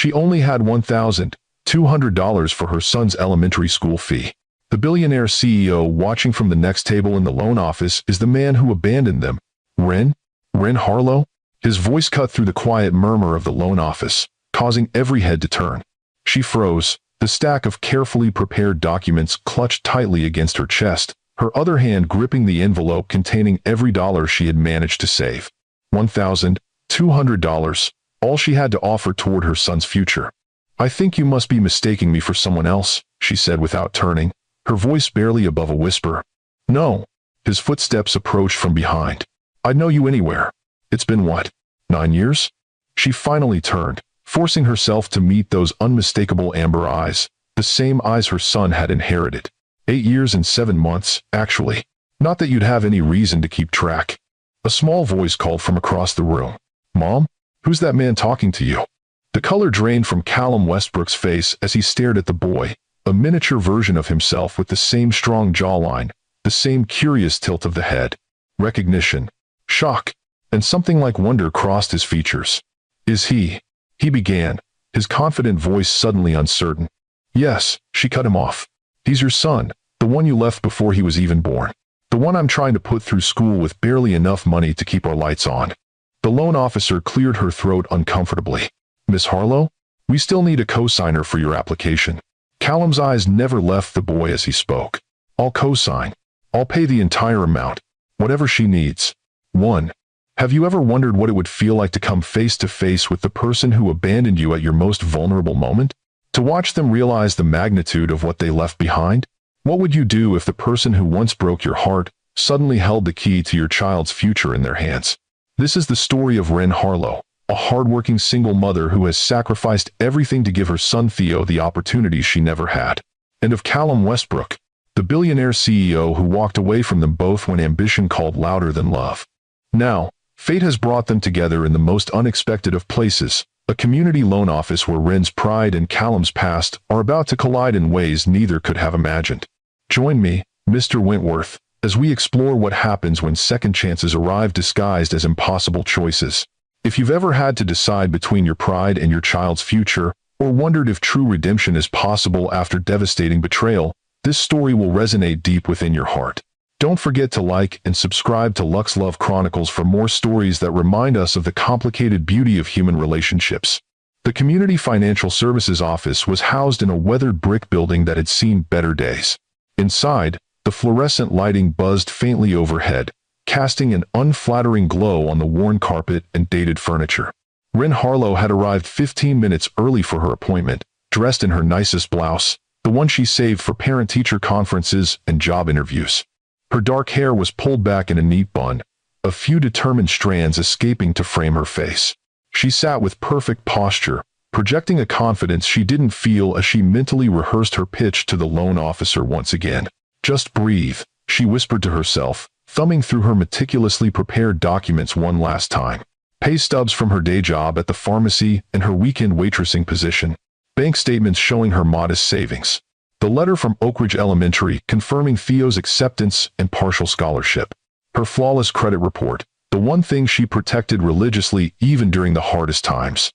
She only had $1,200 for her son's elementary school fee. The billionaire CEO watching from the next table in the loan office is the man who abandoned them. Ren Harlow? His voice cut through the quiet murmur of the loan office, causing every head to turn. She froze, the stack of carefully prepared documents clutched tightly against her chest, her other hand gripping the envelope containing every dollar she had managed to save. $1,200, all she had to offer toward her son's future. "I think you must be mistaking me for someone else," she said without turning, her voice barely above a whisper. "No." His footsteps approached from behind. "I'd know you anywhere. It's been what, 9 years?" She finally turned, forcing herself to meet those unmistakable amber eyes, the same eyes her son had inherited. 8 years and 7 months, actually. Not that you'd have any reason to keep track. A small voice called from across the room. "Mom? Who's that man talking to you?" The color drained from Callum Westbrook's face as he stared at the boy, a miniature version of himself with the same strong jawline, the same curious tilt of the head. Recognition, shock, and something like wonder crossed his features. "Is he?" he began, his confident voice suddenly uncertain. "Yes," she cut him off. "He's your son, the one you left before he was even born. The one I'm trying to put through school with barely enough money to keep our lights on." The loan officer cleared her throat uncomfortably. "Miss Harlow, we still need a co-signer for your application." Callum's eyes never left the boy as he spoke. "I'll co-sign. I'll pay the entire amount, whatever she needs." 1. Have you ever wondered what it would feel like to come face to face with the person who abandoned you at your most vulnerable moment? To watch them realize the magnitude of what they left behind? What would you do if the person who once broke your heart suddenly held the key to your child's future in their hands? This is the story of Ren Harlow, a hardworking single mother who has sacrificed everything to give her son Theo the opportunities she never had. And of Callum Westbrook, the billionaire CEO who walked away from them both when ambition called louder than love. Now, fate has brought them together in the most unexpected of places, a community loan office where Ren's pride and Callum's past are about to collide in ways neither could have imagined. Join me, Mr. Wentworth, as we explore what happens when second chances arrive disguised as impossible choices. If you've ever had to decide between your pride and your child's future, or wondered if true redemption is possible after devastating betrayal, this story will resonate deep within your heart. Don't forget to like and subscribe to Lux Love Chronicles for more stories that remind us of the complicated beauty of human relationships. The Community Financial Services office was housed in a weathered brick building that had seen better days. Inside, the fluorescent lighting buzzed faintly overhead, casting an unflattering glow on the worn carpet and dated furniture. Ren Harlow had arrived 15 minutes early for her appointment, dressed in her nicest blouse, the one she saved for parent-teacher conferences and job interviews. Her dark hair was pulled back in a neat bun, a few determined strands escaping to frame her face. She sat with perfect posture, projecting a confidence she didn't feel as she mentally rehearsed her pitch to the loan officer once again. "Just breathe," she whispered to herself, thumbing through her meticulously prepared documents one last time. Pay stubs from her day job at the pharmacy and her weekend waitressing position. Bank statements showing her modest savings. The letter from Oak Ridge Elementary confirming Theo's acceptance and partial scholarship. Her flawless credit report, the one thing she protected religiously even during the hardest times.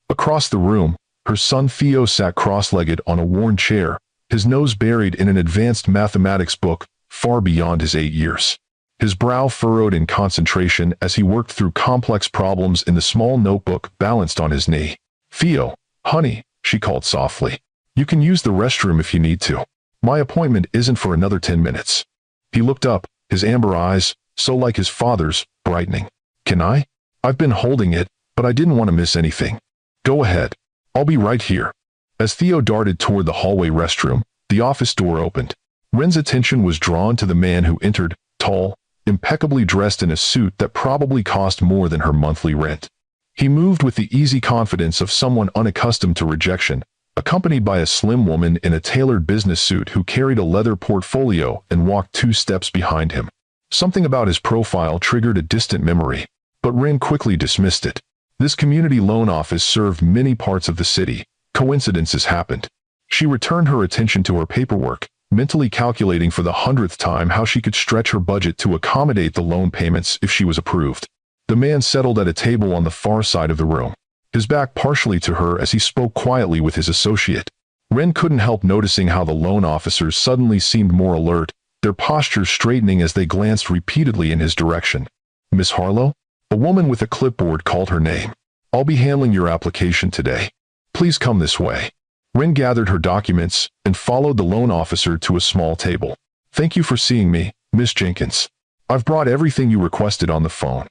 Across the room, her son Theo sat cross-legged on a worn chair, his nose buried in an advanced mathematics book far beyond his 8 years. His brow furrowed in concentration as he worked through complex problems in the small notebook balanced on his knee. "Theo, honey," she called softly. "You can use the restroom if you need to. My appointment isn't for another 10 minutes. He looked up, his amber eyes, so like his father's, brightening. "Can I? I've been holding it, but I didn't want to miss anything." "Go ahead. I'll be right here." As Theo darted toward the hallway restroom, the office door opened. Ren's attention was drawn to the man who entered, tall, impeccably dressed in a suit that probably cost more than her monthly rent. He moved with the easy confidence of someone unaccustomed to rejection, accompanied by a slim woman in a tailored business suit who carried a leather portfolio and walked 2 steps behind him. Something about his profile triggered a distant memory, but Ren quickly dismissed it. This community loan office served many parts of the city. Coincidences happened. She returned her attention to her paperwork, mentally calculating for the 100th time how she could stretch her budget to accommodate the loan payments if she was approved. The man settled at a table on the far side of the room. his back partially to her as he spoke quietly with his associate. Ren couldn't help noticing how the loan officers suddenly seemed more alert, their postures straightening as they glanced repeatedly in his direction. "Miss Harlow?" A woman with a clipboard called her name. "I'll be handling your application today. Please come this way." Ren gathered her documents and followed the loan officer to a small table. "Thank you for seeing me, Miss Jenkins. I've brought everything you requested on the phone."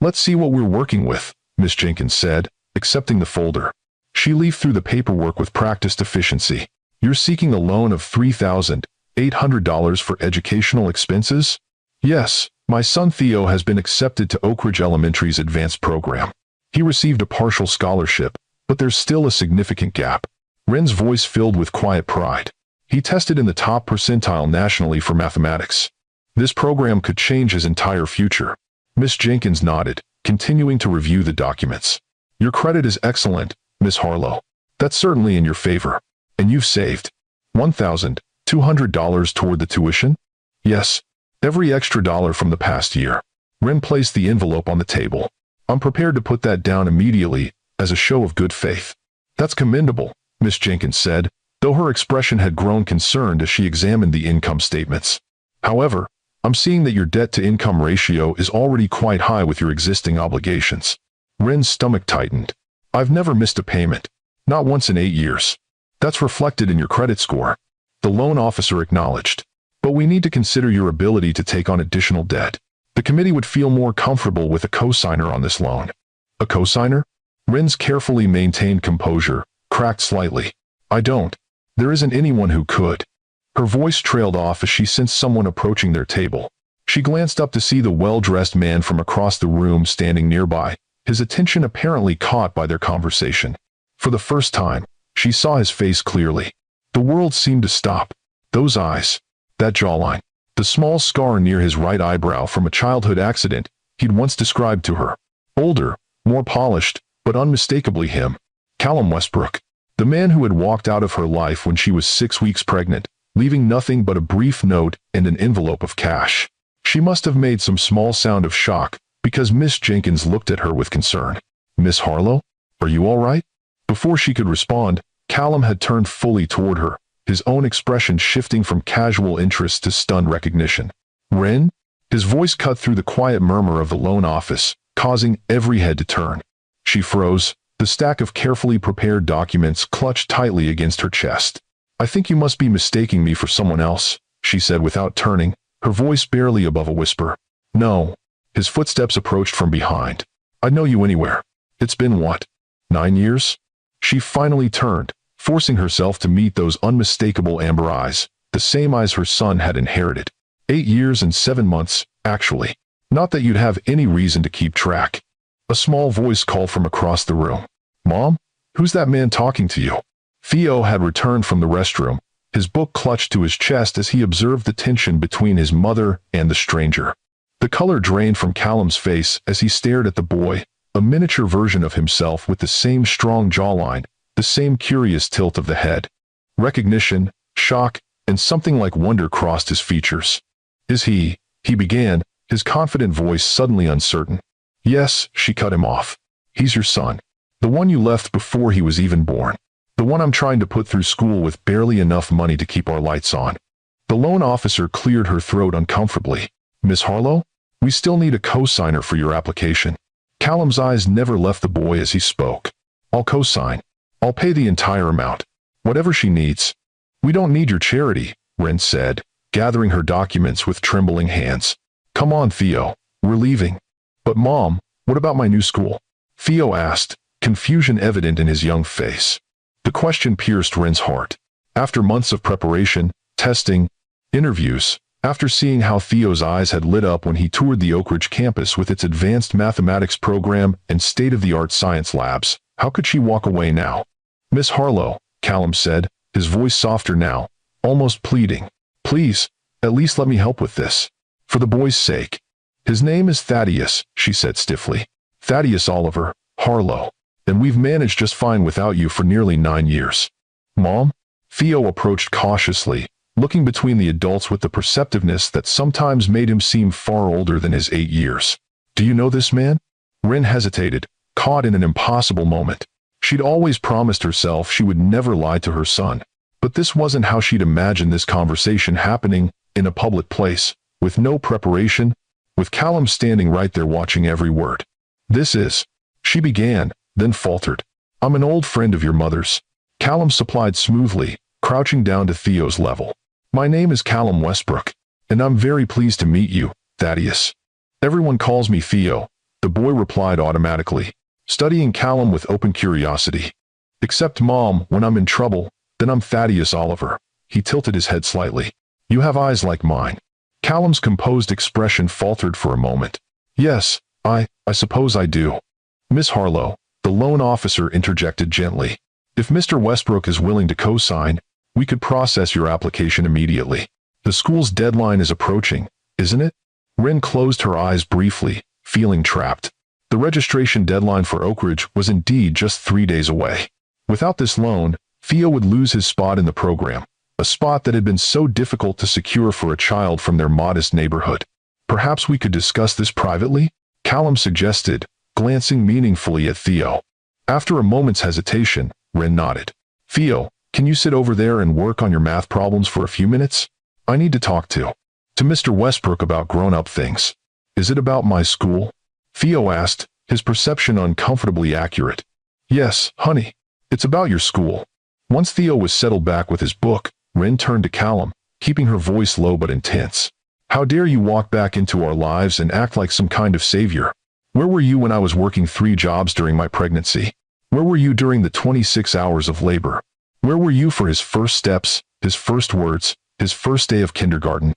"Let's see what we're working with," Miss Jenkins said, accepting the folder. She leafed through the paperwork with practiced efficiency. "You're seeking a loan of $3,800 for educational expenses?" "Yes, my son Theo has been accepted to Oak Ridge Elementary's advanced program. He received a partial scholarship, but there's still a significant gap." Ren's voice filled with quiet pride. "He tested in the top percentile nationally for mathematics. This program could change his entire future." Miss Jenkins nodded, continuing to review the documents. "Your credit is excellent, Miss Harlow. That's certainly in your favor. And you've saved $1,200 toward the tuition?" "Yes, every extra dollar from the past year." Ren placed the envelope on the table. "I'm prepared to put that down immediately as a show of good faith." "That's commendable," Miss Jenkins said, though her expression had grown concerned as she examined the income statements. "However, I'm seeing that your debt-to-income ratio is already quite high with your existing obligations." Ren's stomach tightened. "I've never missed a payment. Not once in 8 years. That's reflected in your credit score." The loan officer acknowledged. "But we need to consider your ability to take on additional debt. The committee would feel more comfortable with a cosigner on this loan." "A cosigner?" Ren's carefully maintained composure cracked slightly. "I don't. There isn't anyone who could." Her voice trailed off as she sensed someone approaching their table. She glanced up to see the well-dressed man from across the room standing nearby, his attention apparently caught by their conversation. For the first time, she saw his face clearly. The world seemed to stop. Those eyes, that jawline, the small scar near his right eyebrow from a childhood accident he'd once described to her. Older, more polished, but unmistakably him. Callum Westbrook. The man who had walked out of her life when she was 6 weeks pregnant, leaving nothing but a brief note and an envelope of cash. She must have made some small sound of shock, because Miss Jenkins looked at her with concern. "Miss Harlow? Are you all right?" Before she could respond, Callum had turned fully toward her, his own expression shifting from casual interest to stunned recognition. "Ren?" His voice cut through the quiet murmur of the loan office, causing every head to turn. She froze, the stack of carefully prepared documents clutched tightly against her chest. "I think you must be mistaking me for someone else," she said without turning, her voice barely above a whisper. "No." His footsteps approached from behind. "I'd know you anywhere. It's been what? 9 years?" She finally turned, forcing herself to meet those unmistakable amber eyes, the same eyes her son had inherited. 8 years and 7 months, actually. Not that you'd have any reason to keep track. A small voice called from across the room. "Mom? Who's that man talking to you?" Theo had returned from the restroom, his book clutched to his chest as he observed the tension between his mother and the stranger. The color drained from Callum's face as he stared at the boy, a miniature version of himself with the same strong jawline, the same curious tilt of the head. Recognition, shock, and something like wonder crossed his features. "Is he?" he began, his confident voice suddenly uncertain. "Yes," she cut him off. "He's your son. The one you left before he was even born. The one I'm trying to put through school with barely enough money to keep our lights on." The loan officer cleared her throat uncomfortably. "Miss Harlow? We still need a cosigner for your application." Callum's eyes never left the boy as he spoke. "I'll cosign. I'll pay the entire amount. Whatever she needs." "We don't need your charity," Ren said, gathering her documents with trembling hands. "Come on, Theo. We're leaving." "But Mom, what about my new school?" Theo asked, confusion evident in his young face. The question pierced Ren's heart. After months of preparation, testing, interviews, after seeing how Theo's eyes had lit up when he toured the Oak Ridge campus with its advanced mathematics program and state-of-the-art science labs, how could she walk away now? "Miss Harlow," Callum said, his voice softer now, almost pleading. "Please, at least let me help with this. For the boy's sake." "His name is Thaddeus," she said stiffly. "Thaddeus Oliver Harlow. And we've managed just fine without you for nearly 9 years." "Mom?" Theo approached cautiously, looking between the adults with the perceptiveness that sometimes made him seem far older than his 8 years. "Do you know this man?" Ren hesitated, caught in an impossible moment. She'd always promised herself she would never lie to her son. But this wasn't how she'd imagined this conversation happening, in a public place, with no preparation, with Callum standing right there watching every word. "This is," she began, then faltered. "I'm an old friend of your mother's," Callum supplied smoothly, crouching down to Theo's level. "My name is Callum Westbrook, and I'm very pleased to meet you, Thaddeus." "Everyone calls me Theo," the boy replied automatically, studying Callum with open curiosity. "Except Mom, when I'm in trouble, then I'm Thaddeus Oliver." He tilted his head slightly. "You have eyes like mine." Callum's composed expression faltered for a moment. "Yes, I suppose I do." "Miss Harlow," the loan officer interjected gently. "If Mr. Westbrook is willing to co-sign, we could process your application immediately. The school's deadline is approaching, isn't it?" Ren closed her eyes briefly, feeling trapped. The registration deadline for Oak Ridge was indeed just 3 days away. Without this loan, Theo would lose his spot in the program, a spot that had been so difficult to secure for a child from their modest neighborhood. "Perhaps we could discuss this privately?" Callum suggested, glancing meaningfully at Theo. After a moment's hesitation, Ren nodded. "Theo, can you sit over there and work on your math problems for a few minutes? I need to talk to Mr. Westbrook about grown-up things." "Is it about my school?" Theo asked, his perception uncomfortably accurate. "Yes, honey. It's about your school." Once Theo was settled back with his book, Ren turned to Callum, keeping her voice low but intense. "How dare you walk back into our lives and act like some kind of savior? Where were you when I was working 3 jobs during my pregnancy? Where were you during the 26 hours of labor? Where were you for his first steps, his first words, his first day of kindergarten?"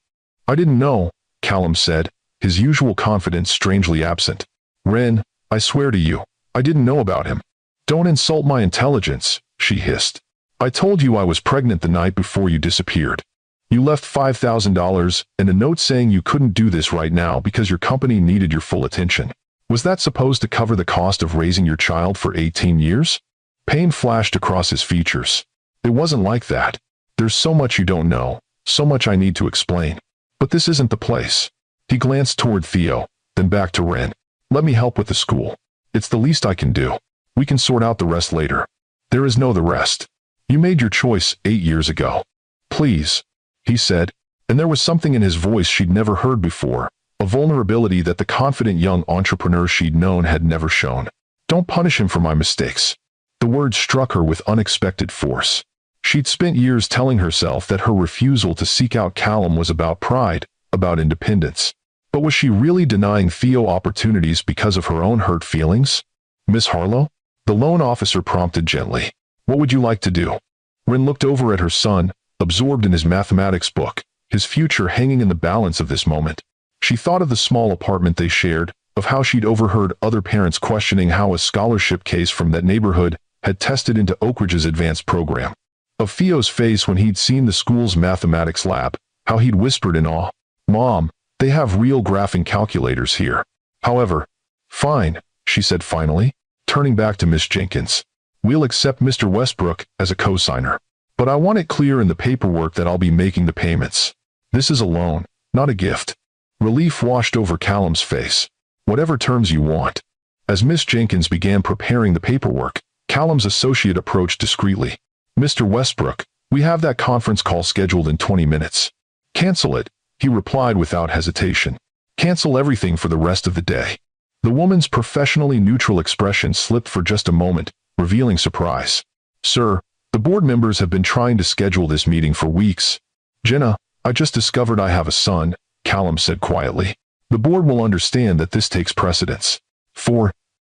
"I didn't know," Callum said, his usual confidence strangely absent. "Ren, I swear to you, I didn't know about him." "Don't insult my intelligence," she hissed. "I told you I was pregnant the night before you disappeared. You left $5,000 and a note saying you couldn't do this right now because your company needed your full attention. Was that supposed to cover the cost of raising your child for 18 years? Pain flashed across his features. "It wasn't like that. There's so much you don't know, so much I need to explain. But this isn't the place." He glanced toward Theo, then back to Ren. "Let me help with the school. It's the least I can do. We can sort out the rest later." "There is no the rest. You made your choice 8 years ago. Please," he said, and there was something in his voice she'd never heard before, a vulnerability that the confident young entrepreneur she'd known had never shown. "Don't punish him for my mistakes." The words struck her with unexpected force. She'd spent years telling herself that her refusal to seek out Callum was about pride, about independence. But was she really denying Theo opportunities because of her own hurt feelings? "Miss Harlow?" the loan officer prompted gently. "What would you like to do?" Ren looked over at her son, absorbed in his mathematics book, his future hanging in the balance of this moment. She thought of the small apartment they shared, of how she'd overheard other parents questioning how a scholarship case from that neighborhood had tested into Oak Ridge's advanced program. Of Theo's face when he'd seen the school's mathematics lab, how he'd whispered in awe, "Mom, they have real graphing calculators here." "However, fine," she said finally, turning back to Miss Jenkins. "We'll accept Mr. Westbrook as a co-signer. But I want it clear in the paperwork that I'll be making the payments. This is a loan, not a gift." Relief washed over Callum's face. "Whatever terms you want." As Miss Jenkins began preparing the paperwork, Callum's associate approached discreetly. "Mr. Westbrook, we have that conference call scheduled in 20 minutes. "Cancel it," he replied without hesitation. "Cancel everything for the rest of the day." The woman's professionally neutral expression slipped for just a moment, revealing surprise. "Sir, the board members have been trying to schedule this meeting for weeks." "Jenna, I just discovered I have a son," Callum said quietly. "The board will understand that this takes precedence."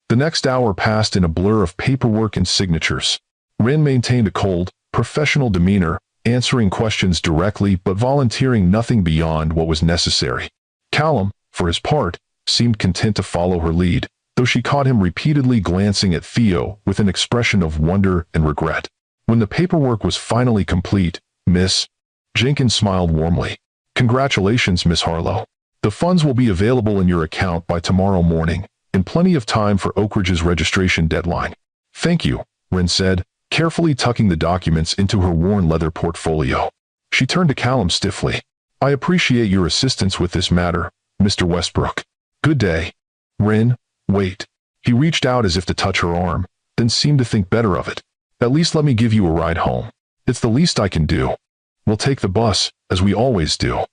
The next hour passed in a blur of paperwork and signatures. Ren maintained a cold, professional demeanor, answering questions directly but volunteering nothing beyond what was necessary. Callum, for his part, seemed content to follow her lead, though she caught him repeatedly glancing at Theo with an expression of wonder and regret. When the paperwork was finally complete, Miss Jenkins smiled warmly. "Congratulations, Miss Harlow. The funds will be available in your account by tomorrow morning, in plenty of time for Oak Ridge's registration deadline." "Thank you," Ren said, carefully tucking the documents into her worn leather portfolio. She turned to Callum stiffly. "I appreciate your assistance with this matter, Mr. Westbrook. Good day." "Ren, wait." He reached out as if to touch her arm, then seemed to think better of it. At least let me give you a ride home. It's the least I can do. We'll take the bus, as we always do.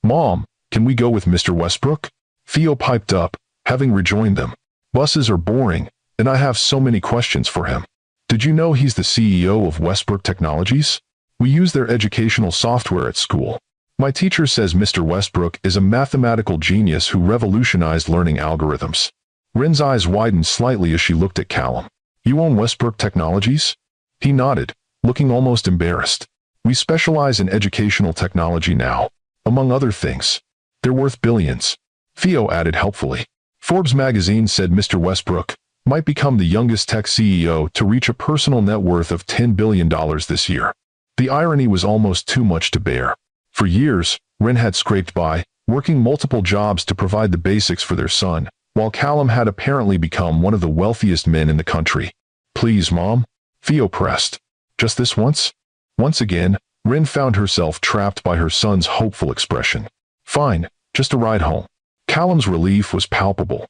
Mom, can we go with Mr. Westbrook? Theo piped up, having rejoined them. Buses are boring, and I have so many questions for him. Did you know he's the CEO of Westbrook Technologies? We use their educational software at school. My teacher says Mr. Westbrook is a mathematical genius who revolutionized learning algorithms. Ren's eyes widened slightly as she looked at Callum. You own Westbrook Technologies? He nodded, looking almost embarrassed. We specialize in educational technology now. Among other things. They're worth billions. Theo added helpfully. Forbes magazine said Mr. Westbrook might become the youngest tech CEO to reach a personal net worth of $10 billion this year. The irony was almost too much to bear. For years, Ren had scraped by, working multiple jobs to provide the basics for their son, while Callum had apparently become one of the wealthiest men in the country. Please, Mom? Theo pressed. Just this once? Once again, Ren found herself trapped by her son's hopeful expression. Fine, just a ride home. Callum's relief was palpable.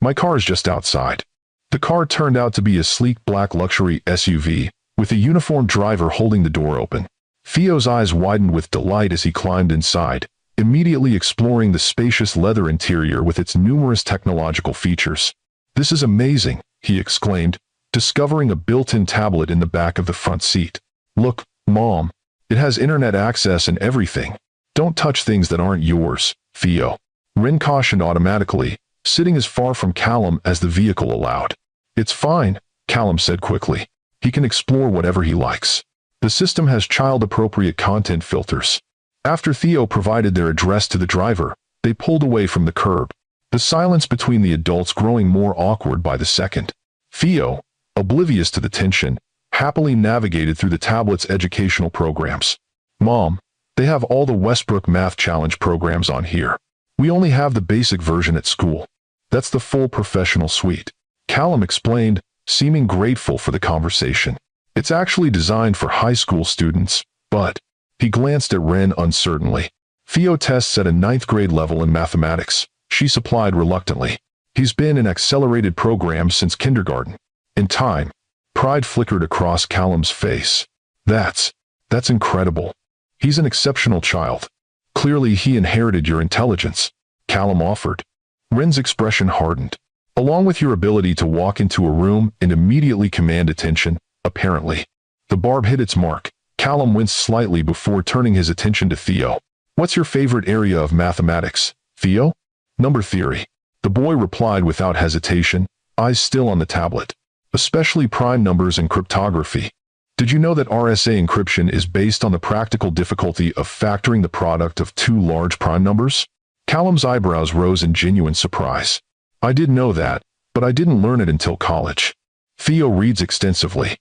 My car's just outside. The car turned out to be a sleek black luxury SUV, with a uniformed driver holding the door open. Theo's eyes widened with delight as he climbed inside, immediately exploring the spacious leather interior with its numerous technological features. This is amazing, he exclaimed, discovering a built-in tablet in the back of the front seat. Look, Mom. It has internet access and everything. Don't touch things that aren't yours, Theo. Ren cautioned automatically, sitting as far from Callum as the vehicle allowed. It's fine, Callum said quickly. He can explore whatever he likes. The system has child-appropriate content filters. After Theo provided their address to the driver, they pulled away from the curb, the silence between the adults growing more awkward by the second. Theo, oblivious to the tension, happily navigated through the tablet's educational programs. Mom, they have all the Westbrook Math Challenge programs on here. We only have the basic version at school. That's the full professional suite. Callum explained, seeming grateful for the conversation. It's actually designed for high school students, but... He glanced at Ren uncertainly. Theo tests at a 9th grade level in mathematics, she supplied reluctantly. He's been in accelerated programs since kindergarten. In time. Pride flickered across Callum's face. That's incredible. He's an exceptional child. Clearly he inherited your intelligence, Callum offered. Ren's expression hardened. Along with your ability to walk into a room and immediately command attention, apparently. The barb hit its mark. Callum winced slightly before turning his attention to Theo. What's your favorite area of mathematics, Theo? Number theory. The boy replied without hesitation, eyes still on the tablet. Especially prime numbers and cryptography. Did you know that RSA encryption is based on the practical difficulty of factoring the product of two large prime numbers? Callum's eyebrows rose in genuine surprise. I did know that, but I didn't learn it until college. Theo reads extensively.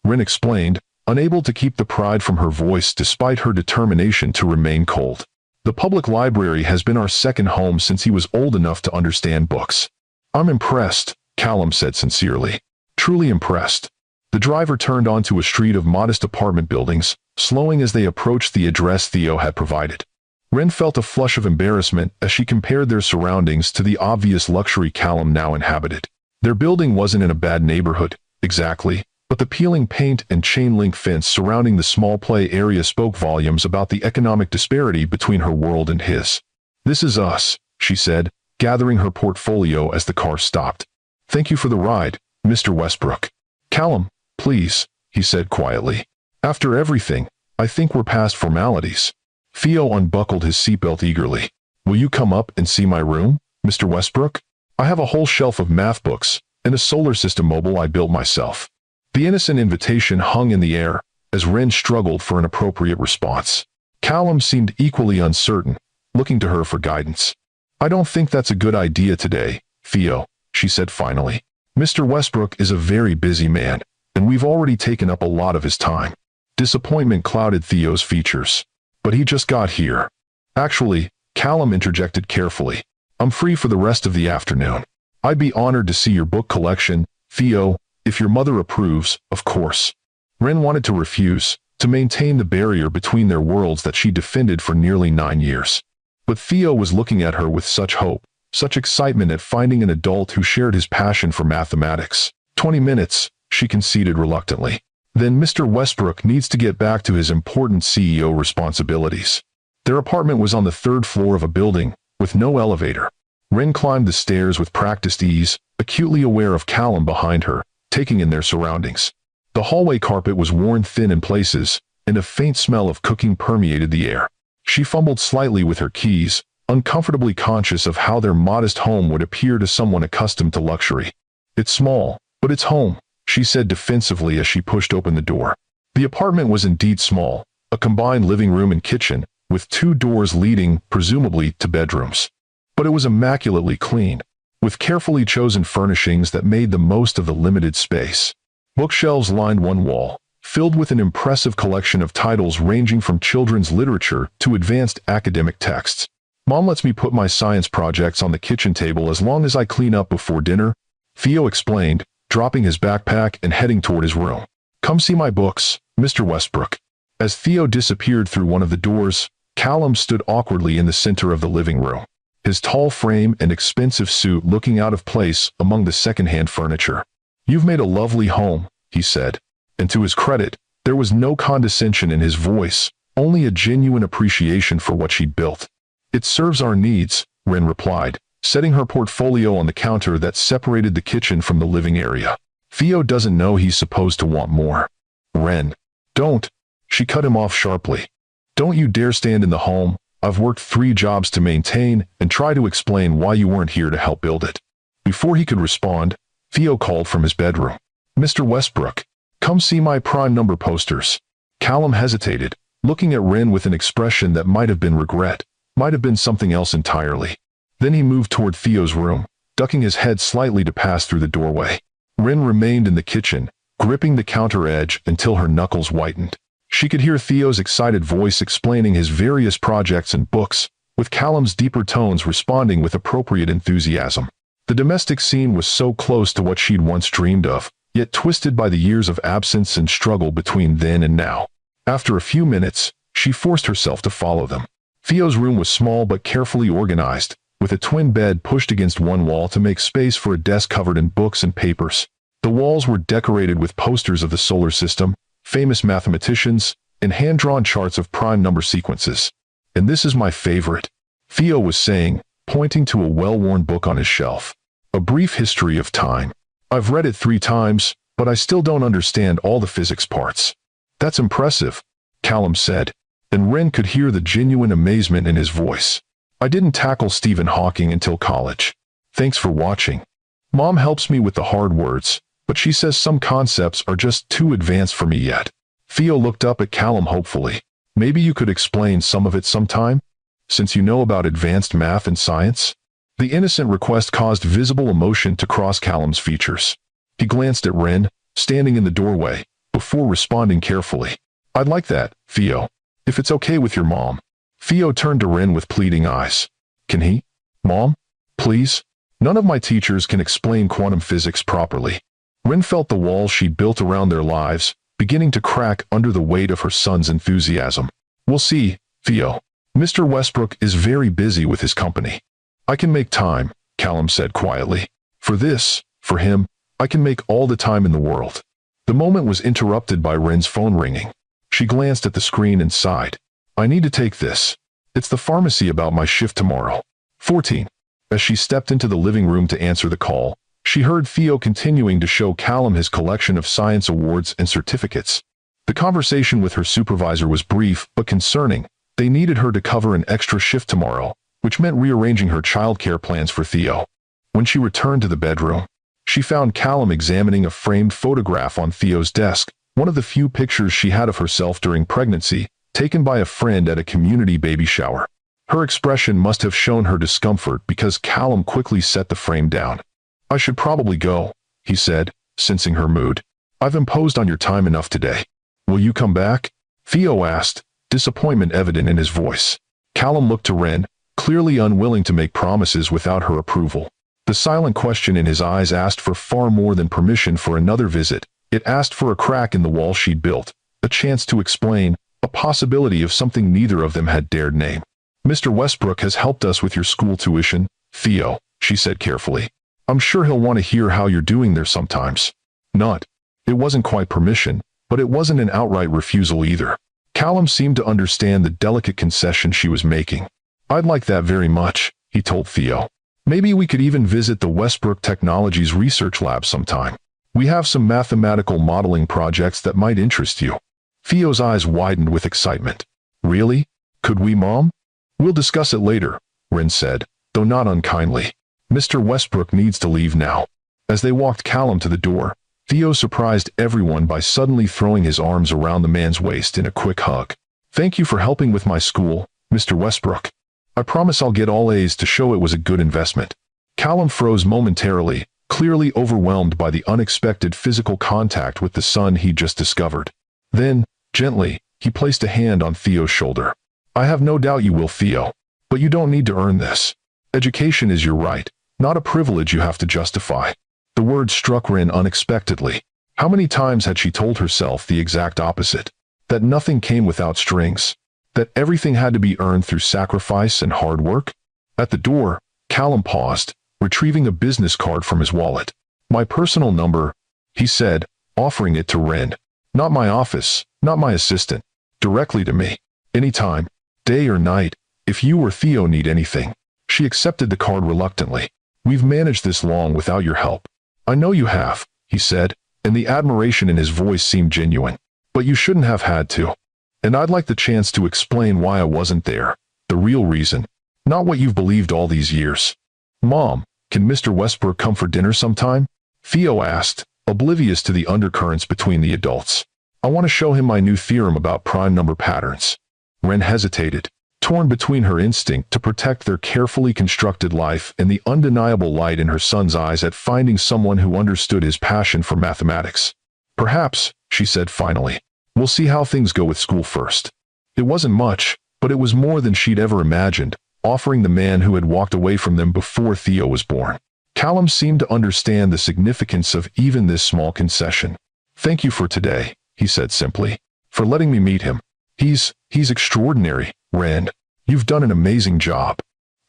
Ren explained, unable to keep the pride from her voice despite her determination to remain cold. The public library has been our second home since he was old enough to understand books. I'm impressed, Callum said sincerely. Truly impressed. The driver turned onto a street of modest apartment buildings, slowing as they approached the address Theo had provided. Ren felt a flush of embarrassment as she compared their surroundings to the obvious luxury Callum now inhabited. Their building wasn't in a bad neighborhood, exactly, but the peeling paint and chain-link fence surrounding the small play area spoke volumes about the economic disparity between her world and his. This is us, she said, gathering her portfolio as the car stopped. Thank you for the ride, Mr. Westbrook. Callum, please, he said quietly. After everything, I think we're past formalities. Theo unbuckled his seatbelt eagerly. Will you come up and see my room, Mr. Westbrook? I have a whole shelf of math books and a solar system mobile I built myself. The innocent invitation hung in the air, as Ren struggled for an appropriate response. Callum seemed equally uncertain, looking to her for guidance. I don't think that's a good idea today, Theo, she said finally. Mr. Westbrook is a very busy man, and we've already taken up a lot of his time. Disappointment clouded Theo's features. But he just got here. Actually, Callum interjected carefully. I'm free for the rest of the afternoon. I'd be honored to see your book collection, Theo, if your mother approves, of course. Ren wanted to refuse, to maintain the barrier between their worlds that she defended for nearly 9 years. But Theo was looking at her with such hope, such excitement at finding an adult who shared his passion for mathematics. 20 minutes, she conceded reluctantly. Then Mr. Westbrook needs to get back to his important CEO responsibilities. Their apartment was on the third floor of a building, with no elevator. Ren climbed the stairs with practiced ease, acutely aware of Callum behind her, taking in their surroundings. The hallway carpet was worn thin in places, and a faint smell of cooking permeated the air. She fumbled slightly with her keys, uncomfortably conscious of how their modest home would appear to someone accustomed to luxury. "It's small, but it's home," she said defensively as she pushed open the door. The apartment was indeed small, a combined living room and kitchen, with 2 doors leading, presumably, to bedrooms. But it was immaculately clean, with carefully chosen furnishings that made the most of the limited space. Bookshelves lined one wall, filled with an impressive collection of titles ranging from children's literature to advanced academic texts. "Mom lets me put my science projects on the kitchen table as long as I clean up before dinner," Theo explained, dropping his backpack and heading toward his room. "Come see my books, Mr. Westbrook." As Theo disappeared through one of the doors, Callum stood awkwardly in the center of the living room, his tall frame and expensive suit looking out of place among the second-hand furniture. "You've made a lovely home," he said, and to his credit, there was no condescension in his voice, only a genuine appreciation for what she'd built. "It serves our needs," Ren replied, setting her portfolio on the counter that separated the kitchen from the living area. "Theo doesn't know he's supposed to want more." "Ren, don't," she cut him off sharply. "Don't you dare stand in the home. I've worked 3 jobs to maintain and try to explain why you weren't here to help build it." Before he could respond, Theo called from his bedroom. "Mr. Westbrook, come see my prime number posters." Callum hesitated, looking at Ren with an expression that might have been regret, might have been something else entirely. Then he moved toward Theo's room, ducking his head slightly to pass through the doorway. Ren remained in the kitchen, gripping the counter edge until her knuckles whitened. She could hear Theo's excited voice explaining his various projects and books, with Callum's deeper tones responding with appropriate enthusiasm. The domestic scene was so close to what she'd once dreamed of, yet twisted by the years of absence and struggle between then and now. After a few minutes, she forced herself to follow them. Theo's room was small but carefully organized, with a twin bed pushed against one wall to make space for a desk covered in books and papers. The walls were decorated with posters of the solar system, famous mathematicians, and hand-drawn charts of prime number sequences. "And this is my favorite," Theo was saying, pointing to a well-worn book on his shelf. "A Brief History of Time. I've read it 3 times, but I still don't understand all the physics parts." "That's impressive," Callum said, and Ren could hear the genuine amazement in his voice. "I didn't tackle Stephen Hawking until college. Thanks for watching. Mom helps me with the hard words, but she says some concepts are just too advanced for me yet." Theo looked up at Callum hopefully. "Maybe you could explain some of it sometime, since you know about advanced math and science?" The innocent request caused visible emotion to cross Callum's features. He glanced at Ren, standing in the doorway, before responding carefully. "I'd like that, Theo, if it's okay with your mom." Theo turned to Ren with pleading eyes. "Can he? Mom? Please? None of my teachers can explain quantum physics properly." Ren felt the walls she'd built around their lives, beginning to crack under the weight of her son's enthusiasm. "We'll see, Theo. Mr. Westbrook is very busy with his company." "I can make time," Callum said quietly. For him, I can make all the time in the world." The moment was interrupted by Ren's phone ringing. She glanced at the screen and sighed. "I need to take this. It's the pharmacy about my shift tomorrow." 14. As she stepped into the living room to answer the call, she heard Theo continuing to show Callum his collection of science awards and certificates. The conversation with her supervisor was brief but concerning. They needed her to cover an extra shift tomorrow, which meant rearranging her childcare plans for Theo. When she returned to the bedroom, she found Callum examining a framed photograph on Theo's desk, one of the few pictures she had of herself during pregnancy, taken by a friend at a community baby shower. Her expression must have shown her discomfort because Callum quickly set the frame down. "I should probably go," he said, sensing her mood. "I've imposed on your time enough today. Will you come back?" Theo asked, disappointment evident in his voice. Callum looked to Ren, clearly unwilling to make promises without her approval. The silent question in his eyes asked for far more than permission for another visit. It asked for a crack in the wall she'd built, a chance to explain, a possibility of something neither of them had dared name. "Mr. Westbrook has helped us with your school tuition, Theo," she said carefully. "I'm sure he'll want to hear how you're doing there sometimes." "Not It wasn't quite permission, but it wasn't an outright refusal either. Callum seemed to understand the delicate concession she was making. "I'd like that very much," he told Theo. "Maybe we could even visit the Westbrook Technologies Research Lab sometime. We have some mathematical modeling projects that might interest you." Theo's eyes widened with excitement. "Really? Could we, Mom?" "We'll discuss it later," Ren said, though not unkindly. "Mr. Westbrook needs to leave now." As they walked Callum to the door, Theo surprised everyone by suddenly throwing his arms around the man's waist in a quick hug. "Thank you for helping with my school, Mr. Westbrook. I promise I'll get all A's to show it was a good investment." Callum froze momentarily, clearly overwhelmed by the unexpected physical contact with the son he'd just discovered. Then, gently, he placed a hand on Theo's shoulder. "I have no doubt you will, Theo. But you don't need to earn this. Education is your right, not a privilege you have to justify." The word struck Ren unexpectedly. How many times had she told herself the exact opposite? That nothing came without strings. That everything had to be earned through sacrifice and hard work? At the door, Callum paused, retrieving a business card from his wallet. "My personal number," he said, offering it to Ren. "Not my office, not my assistant. Directly to me. Anytime, day or night, if you or Theo need anything." She accepted the card reluctantly. "We've managed this long without your help." "I know you have," he said, and the admiration in his voice seemed genuine. "But you shouldn't have had to. And I'd like the chance to explain why I wasn't there. The real reason. Not what you've believed all these years." "Mom, can Mr. Westbrook come for dinner sometime?" Theo asked, oblivious to the undercurrents between the adults. "I want to show him my new theorem about prime number patterns." Ren hesitated, torn between her instinct to protect their carefully constructed life and the undeniable light in her son's eyes at finding someone who understood his passion for mathematics. "Perhaps," she said finally. "We'll see how things go with school first." It wasn't much, but it was more than she'd ever imagined, offering the man who had walked away from them before Theo was born. Callum seemed to understand the significance of even this small concession. "Thank you for today," he said simply. "For letting me meet him. He's extraordinary, Ren. You've done an amazing job."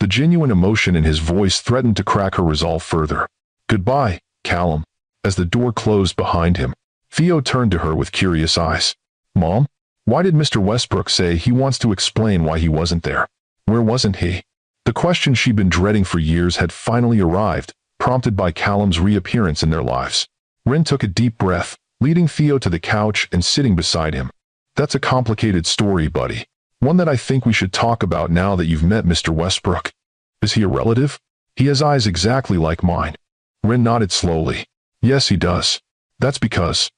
The genuine emotion in his voice threatened to crack her resolve further. "Goodbye, Callum." As the door closed behind him, Theo turned to her with curious eyes. "Mom, why did Mr. Westbrook say he wants to explain why he wasn't there? Where wasn't he?" The question she'd been dreading for years had finally arrived, prompted by Callum's reappearance in their lives. Ren took a deep breath, leading Theo to the couch and sitting beside him. "That's a complicated story, buddy. One that I think we should talk about now that you've met Mr. Westbrook." "Is he a relative?" "He has eyes exactly like mine." Ren nodded slowly. "Yes, he does. That's because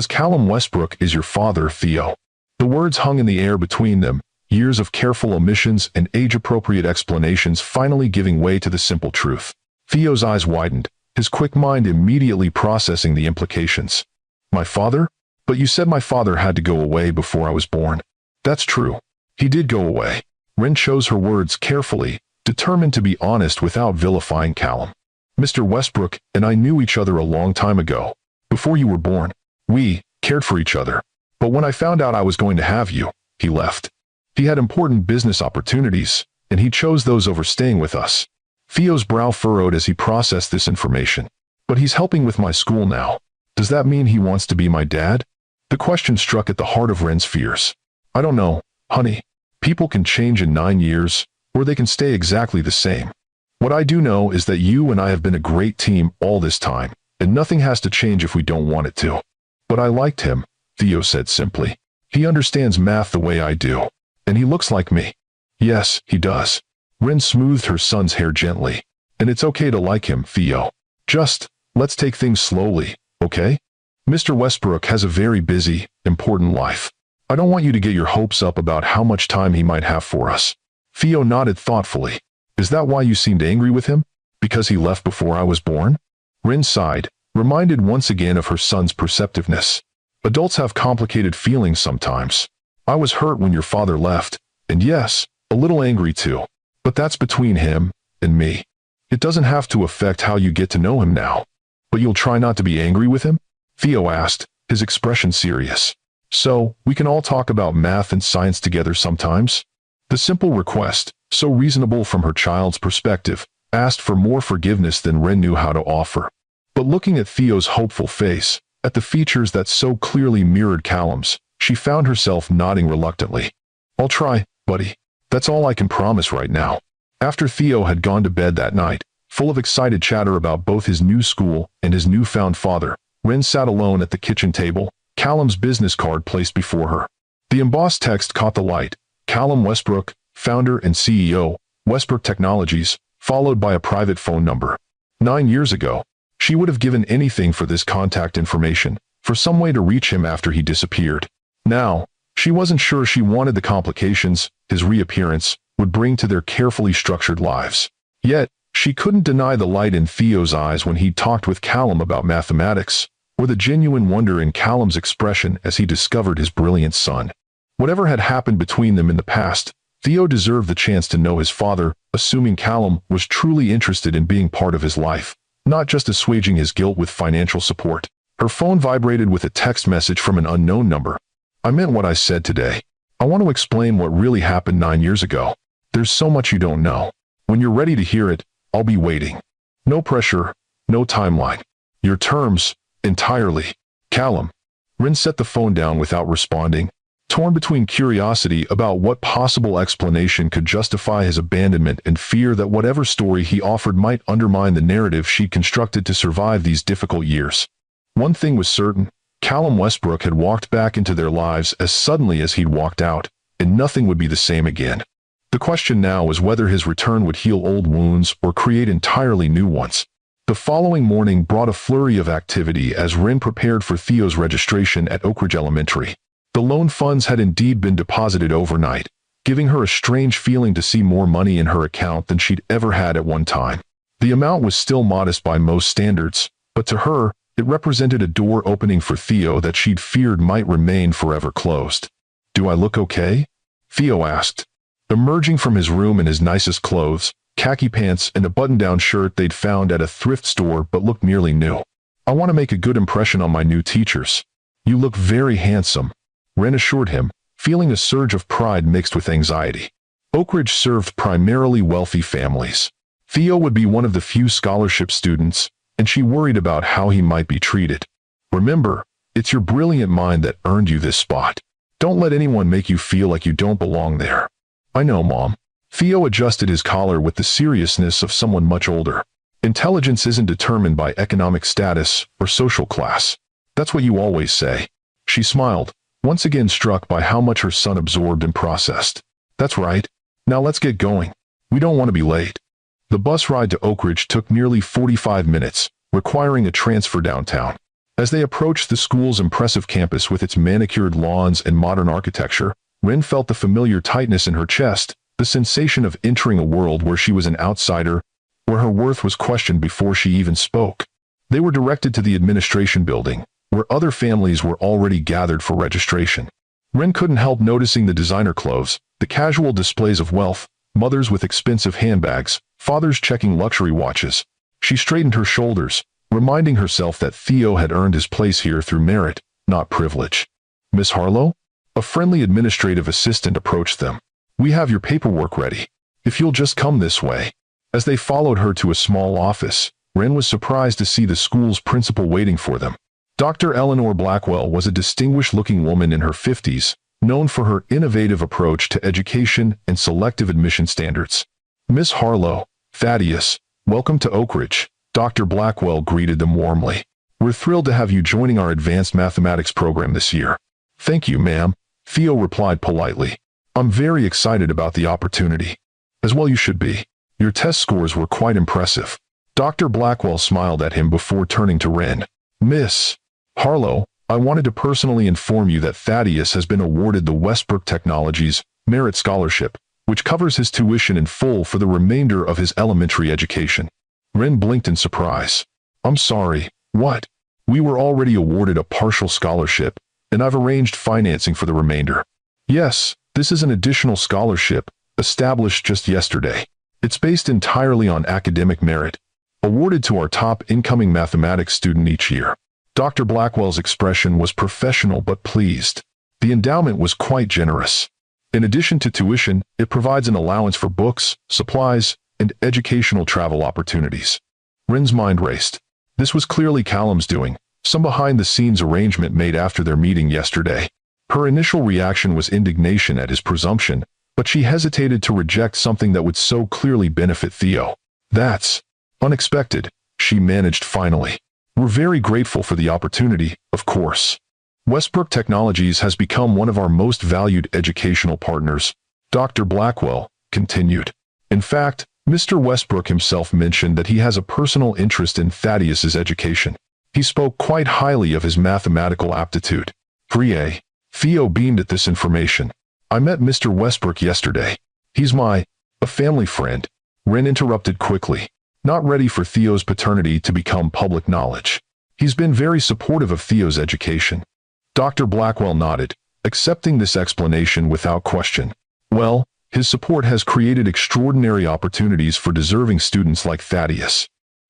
Callum Westbrook is your father, Theo." The words hung in the air between them, years of careful omissions and age-appropriate explanations finally giving way to the simple truth. Theo's eyes widened, his quick mind immediately processing the implications. "My father? But you said my father had to go away before I was born." "That's true. He did go away." Ren chose her words carefully, determined to be honest without vilifying Callum. "Mr. Westbrook and I knew each other a long time ago. Before you were born. We cared for each other. But when I found out I was going to have you, he left. He had important business opportunities, and he chose those over staying with us." Theo's brow furrowed as he processed this information. "But he's helping with my school now. Does that mean he wants to be my dad?" The question struck at the heart of Ren's fears. "I don't know, honey. People can change in 9 years, or they can stay exactly the same. What I do know is that you and I have been a great team all this time, and nothing has to change if we don't want it to." "But I liked him," Theo said simply. "He understands math the way I do, and he looks like me." "Yes, he does." Ren smoothed her son's hair gently. "And it's okay to like him, Theo. Just, let's take things slowly, okay? Mr. Westbrook has a very busy, important life. I don't want you to get your hopes up about how much time he might have for us." Theo nodded thoughtfully. "Is that why you seemed angry with him? Because he left before I was born?" Ren sighed, reminded once again of her son's perceptiveness. "Adults have complicated feelings sometimes. I was hurt when your father left, and yes, a little angry too. But that's between him and me. It doesn't have to affect how you get to know him now." "But you'll try not to be angry with him?" Theo asked, his expression serious. "So, we can all talk about math and science together sometimes?" The simple request, so reasonable from her child's perspective, asked for more forgiveness than Ren knew how to offer. But looking at Theo's hopeful face, At the features that so clearly mirrored Callum's, she found herself nodding reluctantly. "I'll try, buddy. That's all I can promise right now." After Theo had gone to bed that night, full of excited chatter about both his new school and his newfound father, Ren sat alone at the kitchen table, Callum's business card placed before her. The embossed text caught the light: Callum Westbrook, founder and CEO, Westbrook Technologies, followed by a private phone number. 9 years ago, she would have given anything for this contact information, for some way to reach him after he disappeared. Now, she wasn't sure she wanted the complications his reappearance would bring to their carefully structured lives. Yet, she couldn't deny the light in Theo's eyes when he talked with Callum about mathematics, or the genuine wonder in Callum's expression as he discovered his brilliant son. Whatever had happened between them in the past, Theo deserved the chance to know his father, assuming Callum was truly interested in being part of his life, not just assuaging his guilt with financial support. Her phone vibrated with a text message from an unknown number. "I meant what I said today. I want to explain what really happened 9 years ago. There's so much you don't know. When you're ready to hear it, I'll be waiting. No pressure, no timeline. Your terms, entirely. Callum." Rin set the phone down without responding, torn between curiosity about what possible explanation could justify his abandonment and fear that whatever story he offered might undermine the narrative she'd constructed to survive these difficult years. One thing was certain: Callum Westbrook had walked back into their lives as suddenly as he'd walked out, and nothing would be the same again. The question now was whether his return would heal old wounds or create entirely new ones. The following morning brought a flurry of activity as Rin prepared for Theo's registration at Oak Ridge Elementary. The loan funds had indeed been deposited overnight, giving her a strange feeling to see more money in her account than she'd ever had at one time. The amount was still modest by most standards, but to her, it represented a door opening for Theo that she'd feared might remain forever closed. "Do I look okay?" Theo asked. Emerging from his room in his nicest clothes, khaki pants and a button-down shirt they'd found at a thrift store but looked nearly new. "I want to make a good impression on my new teachers." "You look very handsome," Ren assured him, feeling a surge of pride mixed with anxiety. Oak Ridge served primarily wealthy families. Theo would be one of the few scholarship students, and she worried about how he might be treated. "Remember, it's your brilliant mind that earned you this spot. Don't let anyone make you feel like you don't belong there." "I know, Mom." Theo adjusted his collar with the seriousness of someone much older. "Intelligence isn't determined by economic status or social class. That's what you always say." She smiled, once again struck by how much her son absorbed and processed. "That's right. Now let's get going. We don't want to be late." The bus ride to Oak Ridge took nearly 45 minutes, requiring a transfer downtown. As they approached the school's impressive campus with its manicured lawns and modern architecture, Rin felt the familiar tightness in her chest, the sensation of entering a world where she was an outsider, where her worth was questioned before she even spoke. They were directed to the administration building, where other families were already gathered for registration. Rin couldn't help noticing the designer clothes, the casual displays of wealth, mothers with expensive handbags, fathers checking luxury watches. She straightened her shoulders, reminding herself that Theo had earned his place here through merit, not privilege. "Miss Harlow?" A friendly administrative assistant approached them. "We have your paperwork ready. If you'll just come this way." As they followed her to a small office, Ren was surprised to see the school's principal waiting for them. Dr. Eleanor Blackwell was a distinguished-looking woman in her 50s, known for her innovative approach to education and selective admission standards. "Miss Harlow, Thaddeus, welcome to Oak Ridge," Dr. Blackwell greeted them warmly. "We're thrilled to have you joining our advanced mathematics program this year." "Thank you, ma'am," Theo replied politely. "I'm very excited about the opportunity." "As well you should be. Your test scores were quite impressive." Dr. Blackwell smiled at him before turning to Ren. "Miss Harlow, I wanted to personally inform you that Thaddeus has been awarded the Westbrook Technologies Merit Scholarship, which covers his tuition in full for the remainder of his elementary education." Ren blinked in surprise. "I'm sorry, what?" "We were already awarded a partial scholarship, and I've arranged financing for the remainder." "Yes, this is an additional scholarship, established just yesterday. It's based entirely on academic merit, awarded to our top incoming mathematics student each year." Dr. Blackwell's expression was professional but pleased. The endowment was quite generous. In addition to tuition, it provides an allowance for books, supplies, and educational travel opportunities. Rin's mind raced. This was clearly Callum's doing, some behind-the-scenes arrangement made after their meeting yesterday. Her initial reaction was indignation at his presumption, but she hesitated to reject something that would so clearly benefit Theo. That's unexpected, she managed finally. We're very grateful for the opportunity, of course. Westbrook Technologies has become one of our most valued educational partners, Dr. Blackwell continued. In fact, Mr. Westbrook himself mentioned that he has a personal interest in Thaddeus's education. He spoke quite highly of his mathematical aptitude. Theo beamed at this information. I met Mr. Westbrook yesterday. He's a family friend. Ren interrupted quickly, not ready for Theo's paternity to become public knowledge. He's been very supportive of Theo's education. Dr. Blackwell nodded, accepting this explanation without question. Well, his support has created extraordinary opportunities for deserving students like Thaddeus.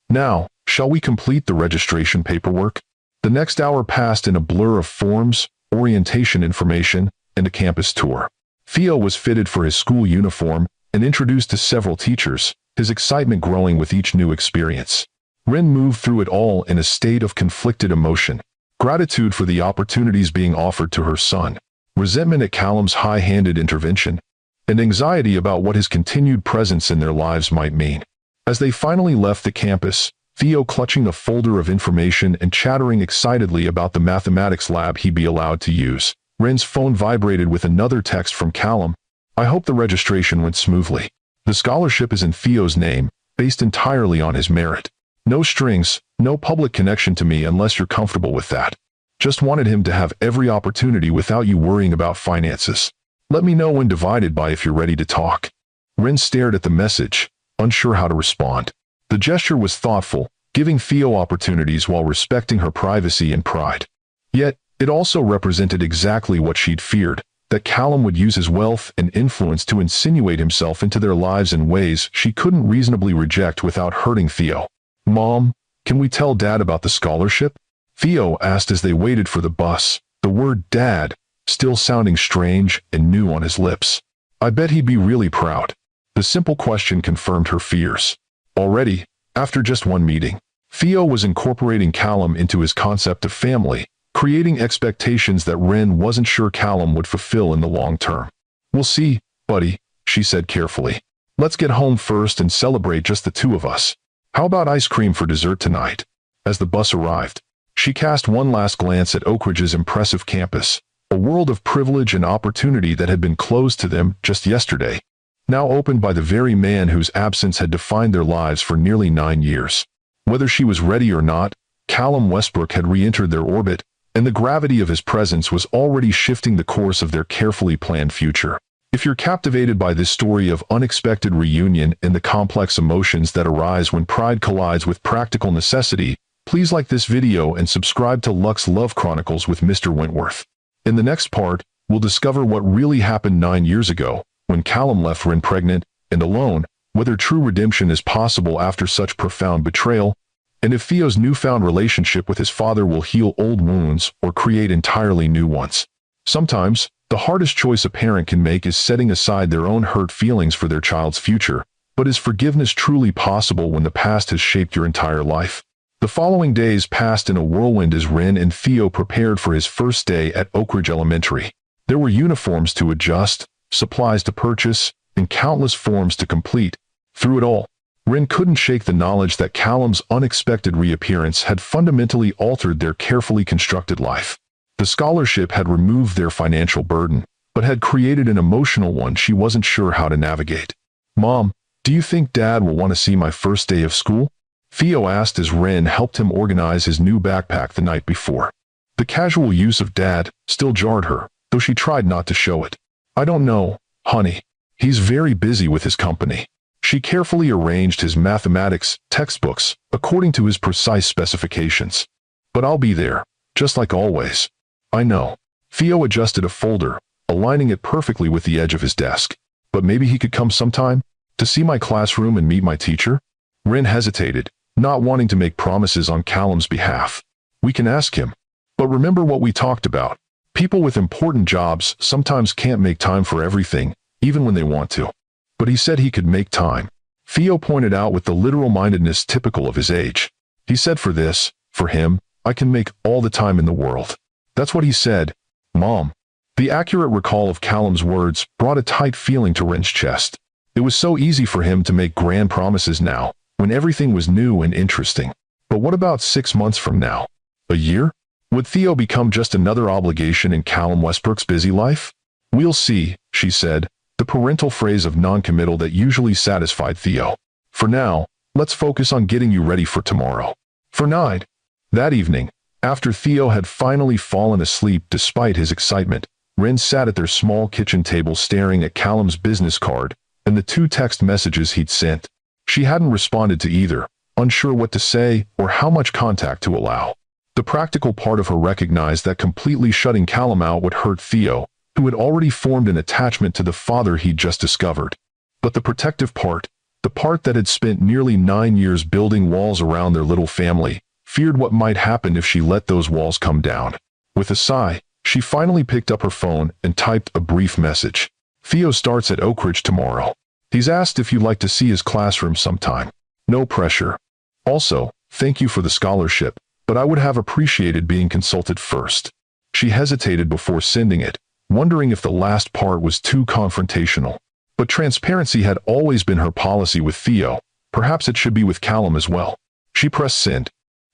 Now, shall we complete the registration paperwork? The next hour passed in a blur of forms, orientation information, and a campus tour. Theo was fitted for his school uniform and introduced to several teachers, his excitement growing with each new experience. Ren moved through it all in a state of conflicted emotion. Gratitude for the opportunities being offered to her son, resentment at Callum's high-handed intervention, and anxiety about what his continued presence in their lives might mean. As they finally left the campus, Theo clutching a folder of information and chattering excitedly about the mathematics lab he'd be allowed to use, Ren's phone vibrated with another text from Callum. I hope the registration went smoothly. The scholarship is in Theo's name, based entirely on his merit. No strings, no public connection to me unless you're comfortable with that. Just wanted him to have every opportunity without you worrying about finances. Let me know when divided by if you're ready to talk. Ren stared at the message, unsure how to respond. The gesture was thoughtful, giving Theo opportunities while respecting her privacy and pride. Yet, it also represented exactly what she'd feared, that Callum would use his wealth and influence to insinuate himself into their lives in ways she couldn't reasonably reject without hurting Theo. Mom, can we tell Dad about the scholarship? Theo asked as they waited for the bus, the word Dad still sounding strange and new on his lips. I bet he'd be really proud. The simple question confirmed her fears. Already, after just one meeting, Theo was incorporating Callum into his concept of family, creating expectations that Ren wasn't sure Callum would fulfill in the long term. We'll see, buddy, she said carefully. Let's get home first and celebrate just the two of us. How about ice cream for dessert tonight? As the bus arrived, she cast one last glance at Oak Ridge's impressive campus, a world of privilege and opportunity that had been closed to them just yesterday, now opened by the very man whose absence had defined their lives for nearly 9 years. Whether she was ready or not, Callum Westbrook had re-entered their orbit, and the gravity of his presence was already shifting the course of their carefully planned future. If you're captivated by this story of unexpected reunion and the complex emotions that arise when pride collides with practical necessity, please like this video and subscribe to Lux Love Chronicles with Mr. Wentworth. In the next part, we'll discover what really happened 9 years ago, when Callum left Ren pregnant and alone, whether true redemption is possible after such profound betrayal, and if Theo's newfound relationship with his father will heal old wounds or create entirely new ones. Sometimes, the hardest choice a parent can make is setting aside their own hurt feelings for their child's future, but is forgiveness truly possible when the past has shaped your entire life? The following days passed in a whirlwind as Ren and Theo prepared for his first day at Oak Ridge Elementary. There were uniforms to adjust, supplies to purchase, and countless forms to complete. Through it all, Ren couldn't shake the knowledge that Callum's unexpected reappearance had fundamentally altered their carefully constructed life. The scholarship had removed their financial burden, but had created an emotional one she wasn't sure how to navigate. Mom, do you think Dad will want to see my first day of school? Theo asked as Ren helped him organize his new backpack the night before. The casual use of Dad still jarred her, though she tried not to show it. I don't know, honey. He's very busy with his company. She carefully arranged his mathematics textbooks according to his precise specifications. But I'll be there, just like always. I know. Theo adjusted a folder, aligning it perfectly with the edge of his desk. But maybe he could come sometime to see my classroom and meet my teacher? Ren hesitated, not wanting to make promises on Callum's behalf. We can ask him. But remember what we talked about. People with important jobs sometimes can't make time for everything, even when they want to. But he said he could make time. Theo pointed out with the literal mindedness typical of his age. He said for him, I can make all the time in the world. That's what he said, Mom. The accurate recall of Callum's words brought a tight feeling to Ren's chest. It was so easy for him to make grand promises now, when everything was new and interesting. But what about 6 months from now? A year? Would Theo become just another obligation in Callum Westbrook's busy life? We'll see, she said, the parental phrase of non-committal that usually satisfied Theo. For now, let's focus on getting you ready for tomorrow. For 9. That evening, after Theo had finally fallen asleep despite his excitement, Ren sat at their small kitchen table staring at Callum's business card and the 2 text messages he'd sent. She hadn't responded to either, unsure what to say or how much contact to allow. The practical part of her recognized that completely shutting Callum out would hurt Theo, who had already formed an attachment to the father he'd just discovered. But the protective part, the part that had spent nearly 9 years building walls around their little family, feared what might happen if she let those walls come down. With a sigh, she finally picked up her phone and typed a brief message. Theo starts at Oak Ridge tomorrow. He's asked if you'd like to see his classroom sometime. No pressure. Also, thank you for the scholarship, but I would have appreciated being consulted first. She hesitated before sending it, wondering if the last part was too confrontational. But transparency had always been her policy with Theo. Perhaps it should be with Callum as well. She pressed send.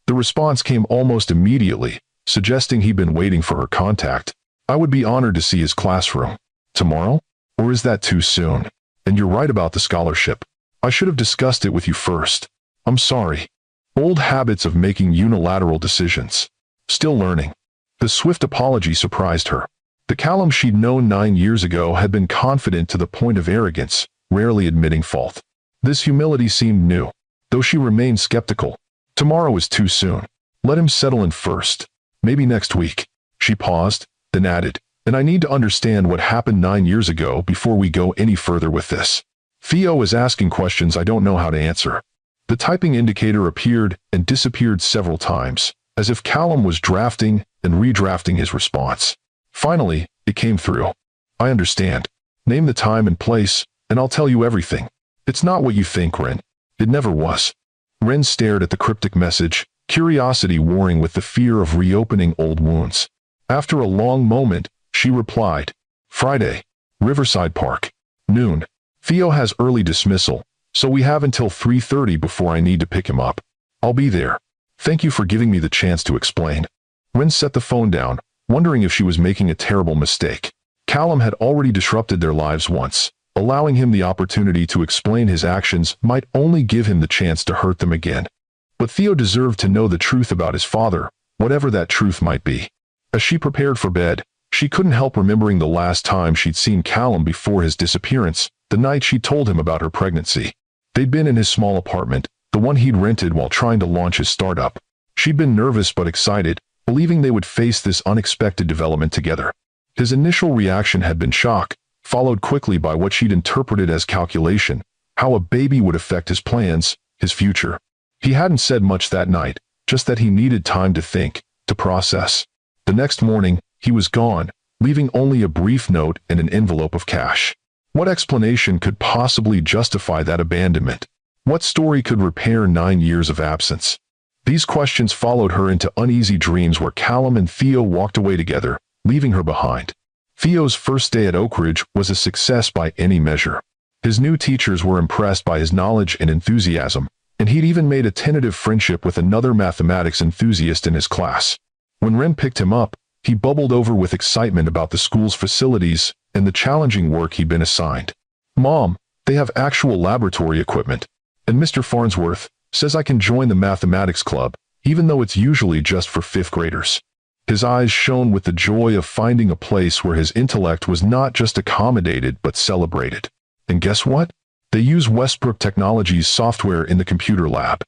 The response came almost immediately, suggesting he'd been waiting for her contact. I would be honored to see his classroom. Tomorrow? Or is that too soon? And you're right about the scholarship. I should have discussed it with you first. I'm sorry. Old habits of making unilateral decisions. Still learning. The swift apology surprised her. The Callum she'd known 9 years ago had been confident to the point of arrogance, rarely admitting fault. This humility seemed new, though she remained skeptical. Tomorrow is too soon. Let him settle in first. Maybe next week. She paused, then added, and I need to understand what happened 9 years ago before we go any further with this. Theo is asking questions I don't know how to answer. The typing indicator appeared and disappeared several times, as if Callum was drafting and redrafting his response. Finally, it came through. I understand. Name the time and place, and I'll tell you everything. It's not what you think, Ren. It never was. Ren stared at the cryptic message, curiosity warring with the fear of reopening old wounds. After a long moment, she replied, Friday, Riverside Park, noon. Theo has early dismissal, so we have until 3:30 before I need to pick him up. I'll be there. Thank you for giving me the chance to explain. Ren set the phone down, wondering if she was making a terrible mistake. Callum had already disrupted their lives once. Allowing him the opportunity to explain his actions might only give him the chance to hurt them again. But Theo deserved to know the truth about his father, whatever that truth might be. As she prepared for bed, she couldn't help remembering the last time she'd seen Callum before his disappearance, the night she told him about her pregnancy. They'd been in his small apartment, the one he'd rented while trying to launch his startup. She'd been nervous but excited, believing they would face this unexpected development together. His initial reaction had been shock, followed quickly by what she'd interpreted as calculation, how a baby would affect his plans, his future. He hadn't said much that night, just that he needed time to think, to process. The next morning, he was gone, leaving only a brief note and an envelope of cash. What explanation could possibly justify that abandonment? What story could repair 9 years of absence? These questions followed her into uneasy dreams where Callum and Theo walked away together, leaving her behind. Theo's first day at Oak Ridge was a success by any measure. His new teachers were impressed by his knowledge and enthusiasm, and he'd even made a tentative friendship with another mathematics enthusiast in his class. When Ren picked him up, he bubbled over with excitement about the school's facilities and the challenging work he'd been assigned. Mom, they have actual laboratory equipment. And Mr. Farnsworth says I can join the mathematics club, even though it's usually just for 5th graders. His eyes shone with the joy of finding a place where his intellect was not just accommodated but celebrated. And guess what? They use Westbrook Technologies software in the computer lab.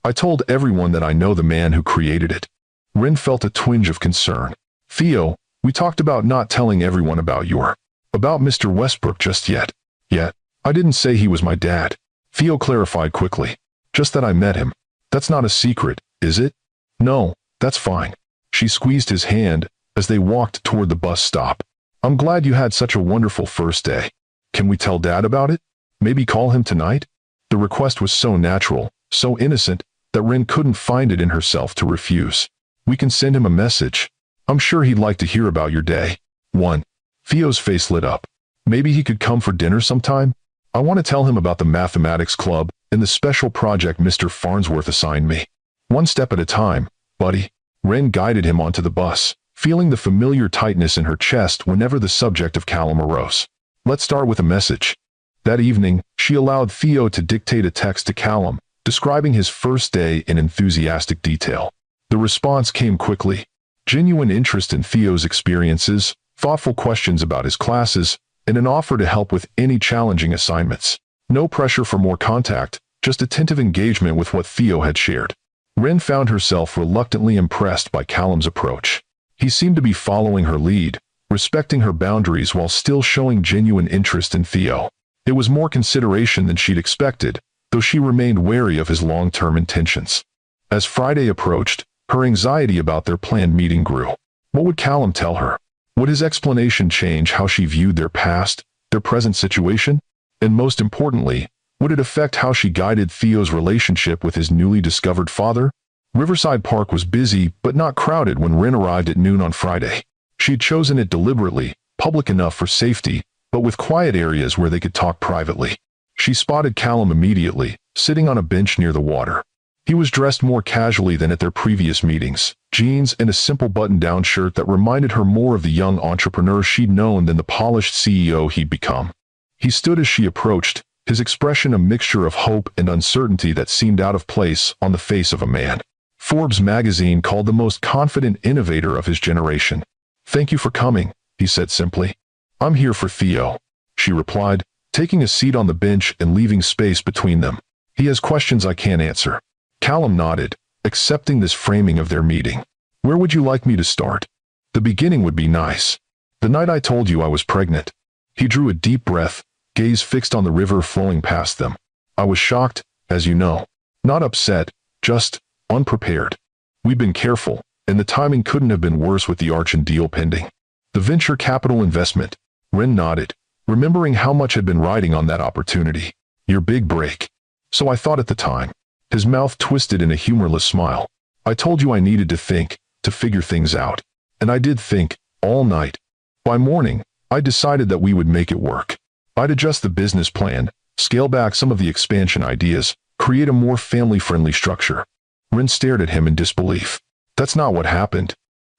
I told everyone that I know the man who created it. Ren felt a twinge of concern. Theo, we talked about not telling everyone about Mr. Westbrook just yet. Yet, I didn't say he was my dad. Theo clarified quickly. Just that I met him. That's not a secret, is it? No, that's fine. She squeezed his hand as they walked toward the bus stop. I'm glad you had such a wonderful first day. Can we tell Dad about it? Maybe call him tonight? The request was so natural, so innocent, that Ren couldn't find it in herself to refuse. We can send him a message. I'm sure he'd like to hear about your day. 1. Theo's face lit up. Maybe he could come for dinner sometime? I want to tell him about the mathematics club and the special project Mr. Farnsworth assigned me. One step at a time, buddy. Ren guided him onto the bus, feeling the familiar tightness in her chest whenever the subject of Callum arose. Let's start with a message. That evening, she allowed Theo to dictate a text to Callum, describing his first day in enthusiastic detail. The response came quickly. Genuine interest in Theo's experiences, thoughtful questions about his classes, and an offer to help with any challenging assignments. No pressure for more contact, just attentive engagement with what Theo had shared. Ren found herself reluctantly impressed by Callum's approach. He seemed to be following her lead, respecting her boundaries while still showing genuine interest in Theo. It was more consideration than she'd expected, though she remained wary of his long-term intentions. As Friday approached, her anxiety about their planned meeting grew. What would Callum tell her? Would his explanation change how she viewed their past, their present situation? And most importantly, would it affect how she guided Theo's relationship with his newly discovered father? Riverside Park was busy but not crowded when Ren arrived at noon on Friday. She had chosen it deliberately, public enough for safety, but with quiet areas where they could talk privately. She spotted Callum immediately, sitting on a bench near the water. He was dressed more casually than at their previous meetings, jeans and a simple button-down shirt that reminded her more of the young entrepreneur she'd known than the polished CEO he'd become. He stood as she approached, his expression a mixture of hope and uncertainty that seemed out of place on the face of a man Forbes magazine called the most confident innovator of his generation. "Thank you for coming," he said simply. "I'm here for Theo," she replied, taking a seat on the bench and leaving space between them. "He has questions I can't answer." Callum nodded, accepting this framing of their meeting. "Where would you like me to start?" "The beginning would be nice. The night I told you I was pregnant." He drew a deep breath, gaze fixed on the river flowing past them. "I was shocked, as you know. Not upset, just unprepared. We've been careful, and the timing couldn't have been worse with the Archon deal pending." "The venture capital investment," Ren nodded, remembering how much had been riding on that opportunity. "Your big break." "So I thought at the time." His mouth twisted in a humorless smile. "I told you I needed to think, to figure things out. And I did think, all night. By morning, I decided that we would make it work. I'd adjust the business plan, scale back some of the expansion ideas, create a more family-friendly structure." Ren stared at him in disbelief. "That's not what happened."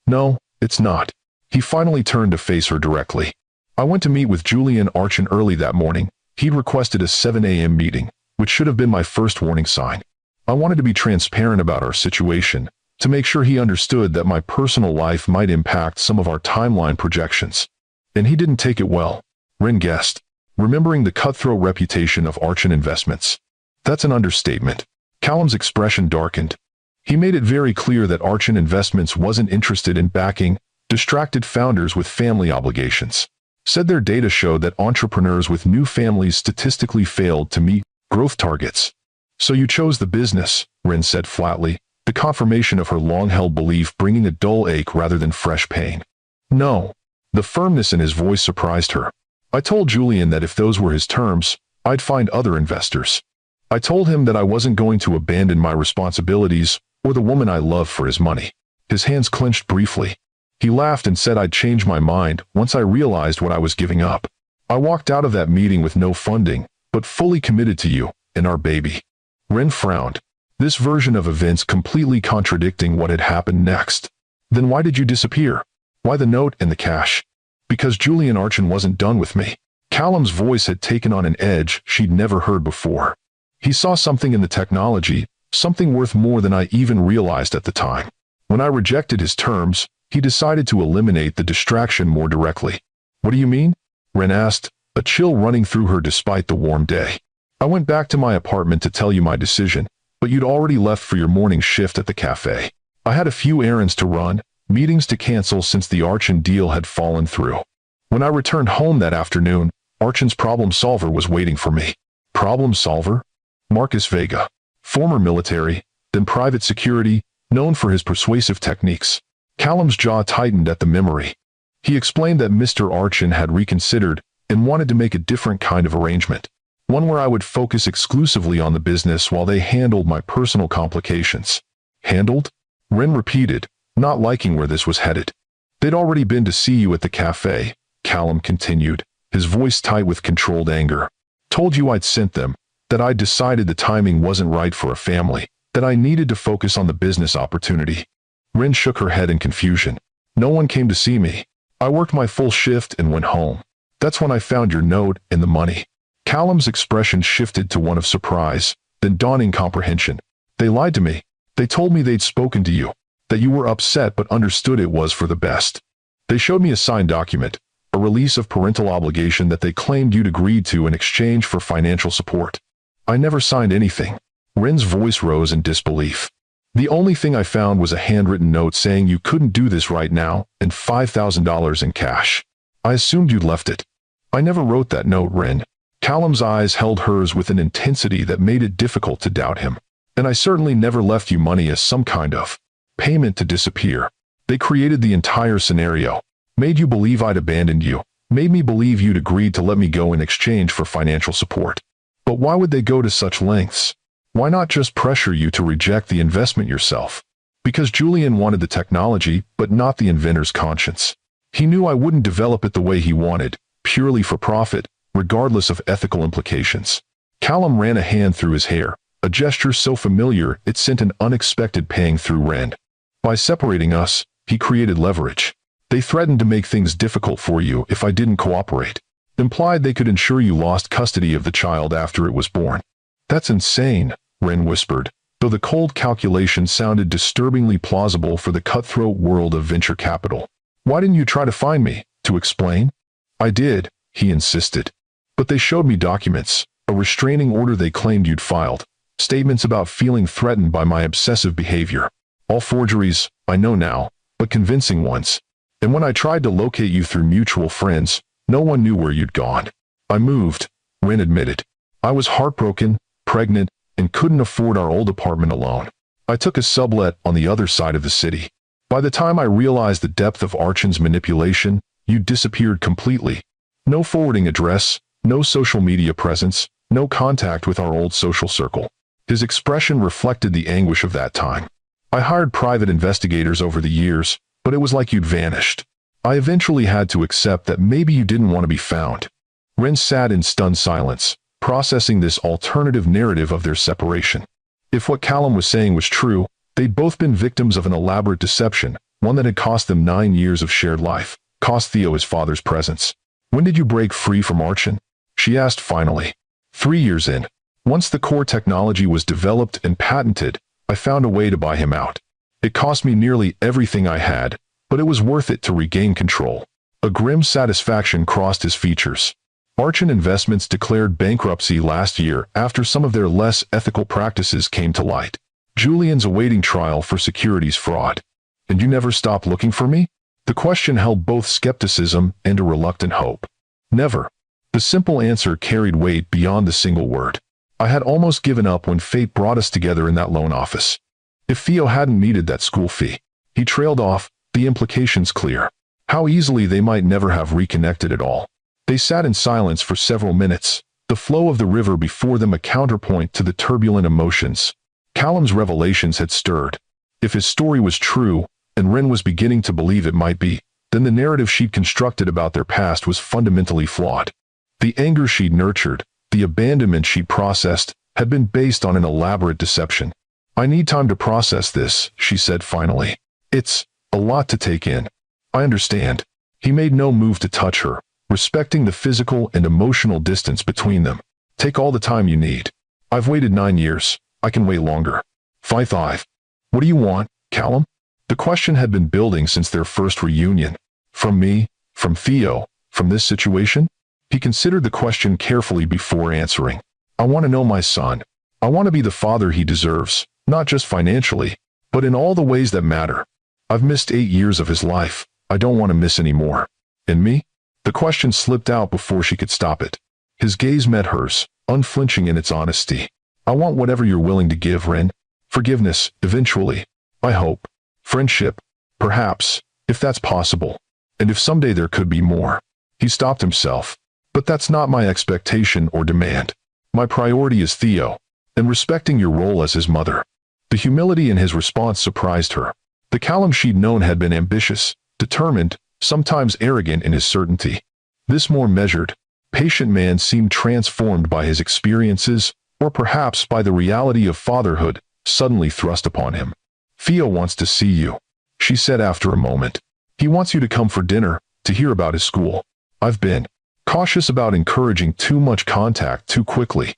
"No, it's not." He finally turned to face her directly. "I went to meet with Julian Archon early that morning. He'd requested a 7 a.m. meeting, which should have been my first warning sign. I wanted to be transparent about our situation, to make sure he understood that my personal life might impact some of our timeline projections. And he didn't take it well," Ren guessed, remembering the cutthroat reputation of Archon Investments. "That's an understatement." Callum's expression darkened. He made it very clear that Archon Investments wasn't interested in backing distracted founders with family obligations. Said their data showed that entrepreneurs with new families statistically failed to meet growth targets. "So you chose the business," Ren said flatly, the confirmation of her long-held belief bringing a dull ache rather than fresh pain. "No." The firmness in his voice surprised her. "I told Julian that if those were his terms, I'd find other investors. I told him that I wasn't going to abandon my responsibilities or the woman I love for his money." His hands clenched briefly. He laughed and said I'd change my mind once I realized what I was giving up. "I walked out of that meeting with no funding, but fully committed to you and our baby." Ren frowned, this version of events completely contradicting what had happened next. "Then why did you disappear? Why the note and the cash?" "Because Julian Archon wasn't done with me." Callum's voice had taken on an edge she'd never heard before. "He saw something in the technology, something worth more than I even realized at the time. When I rejected his terms, he decided to eliminate the distraction more directly." "What do you mean?" Ren asked, a chill running through her despite the warm day. "I went back to my apartment to tell you my decision, but you'd already left for your morning shift at the cafe. I had a few errands to run, meetings to cancel since the Archon deal had fallen through. When I returned home that afternoon, Archon's problem solver was waiting for me." "Problem solver?" "Marcus Vega. Former military, then private security, known for his persuasive techniques." Callum's jaw tightened at the memory. He explained that Mr. Archon had reconsidered and wanted to make a different kind of arrangement. One where I would focus exclusively on the business while they handled my personal complications. "Handled?" Ren repeated, not liking where this was headed. They'd already been to see you at the cafe, Callum continued, his voice tight with controlled anger. Told you I'd sent them, that I'd decided the timing wasn't right for a family, that I needed to focus on the business opportunity. Rin shook her head in confusion. No one came to see me. I worked my full shift and went home. That's when I found your note and the money. Callum's expression shifted to one of surprise, then dawning comprehension. They lied to me. They told me they'd spoken to you, that you were upset but understood it was for the best. They showed me a signed document, a release of parental obligation that they claimed you'd agreed to in exchange for financial support. I never signed anything. Rin's voice rose in disbelief. The only thing I found was a handwritten note saying you couldn't do this right now and $5,000 in cash. I assumed you'd left it. I never wrote that note, Rin. Callum's eyes held hers with an intensity that made it difficult to doubt him. And I certainly never left you money as some kind of payment to disappear. They created the entire scenario, made you believe I'd abandoned you, made me believe you'd agreed to let me go in exchange for financial support. But why would they go to such lengths? Why not just pressure you to reject the investment yourself? Because Julian wanted the technology, but not the inventor's conscience. He knew I wouldn't develop it the way he wanted, purely for profit, regardless of ethical implications. Callum ran a hand through his hair, a gesture so familiar it sent an unexpected pang through Ren. By separating us, he created leverage. They threatened to make things difficult for you if I didn't cooperate. Implied they could ensure you lost custody of the child after it was born. That's insane, Ren whispered, though the cold calculation sounded disturbingly plausible for the cutthroat world of venture capital. Why didn't you try to find me, to explain? I did, he insisted. But they showed me documents, a restraining order they claimed you'd filed, statements about feeling threatened by my obsessive behavior. All forgeries, I know now, but convincing ones. And when I tried to locate you through mutual friends, no one knew where you'd gone. I moved, Ren admitted. I was heartbroken, pregnant, and couldn't afford our old apartment alone. I took a sublet on the other side of the city. By the time I realized the depth of Archon's manipulation, you disappeared completely. No forwarding address, no social media presence, no contact with our old social circle. His expression reflected the anguish of that time. I hired private investigators over the years, but it was like you'd vanished. I eventually had to accept that maybe you didn't want to be found. Ren sat in stunned silence, processing this alternative narrative of their separation. If what Callum was saying was true, they'd both been victims of an elaborate deception, one that had cost them 9 years of shared life, cost Theo his father's presence. When did you break free from Archon? She asked finally. 3 years in. Once the core technology was developed and patented, I found a way to buy him out. It cost me nearly everything I had, but it was worth it to regain control. A grim satisfaction crossed his features. Archon Investments declared bankruptcy last year after some of their less ethical practices came to light. Julian's awaiting trial for securities fraud. And you never stopped looking for me? The question held both skepticism and a reluctant hope. Never. The simple answer carried weight beyond the single word. I had almost given up when fate brought us together in that loan office. If Theo hadn't needed that school fee. He trailed off, the implications clear. How easily they might never have reconnected at all. They sat in silence for several minutes, the flow of the river before them a counterpoint to the turbulent emotions. Callum's revelations had stirred. If his story was true, and Ren was beginning to believe it might be, then the narrative she'd constructed about their past was fundamentally flawed. The anger she'd nurtured, the abandonment she'd processed, had been based on an elaborate deception. I need time to process this, she said finally. It's a lot to take in. I understand. He made no move to touch her, respecting the physical and emotional distance between them. Take all the time you need. I've waited 9 years. I can wait longer. 5. What do you want, Callum? The question had been building since their first reunion. From me? From Theo? From this situation? He considered the question carefully before answering. I want to know my son. I want to be the father he deserves, not just financially, but in all the ways that matter. I've missed 8 years of his life. I don't want to miss any more. And me? The question slipped out before she could stop it. His gaze met hers, unflinching in its honesty. I want whatever you're willing to give, Ren. Forgiveness, eventually. I hope. Friendship. Perhaps, if that's possible. And if someday there could be more. He stopped himself. But that's not my expectation or demand. My priority is Theo, and respecting your role as his mother. The humility in his response surprised her. The Callum she'd known had been ambitious, determined, sometimes arrogant in his certainty. This more measured, patient man seemed transformed by his experiences, or perhaps by the reality of fatherhood, suddenly thrust upon him. "Theo wants to see you," she said after a moment. "He wants you to come for dinner, to hear about his school." "I've been cautious about encouraging too much contact too quickly.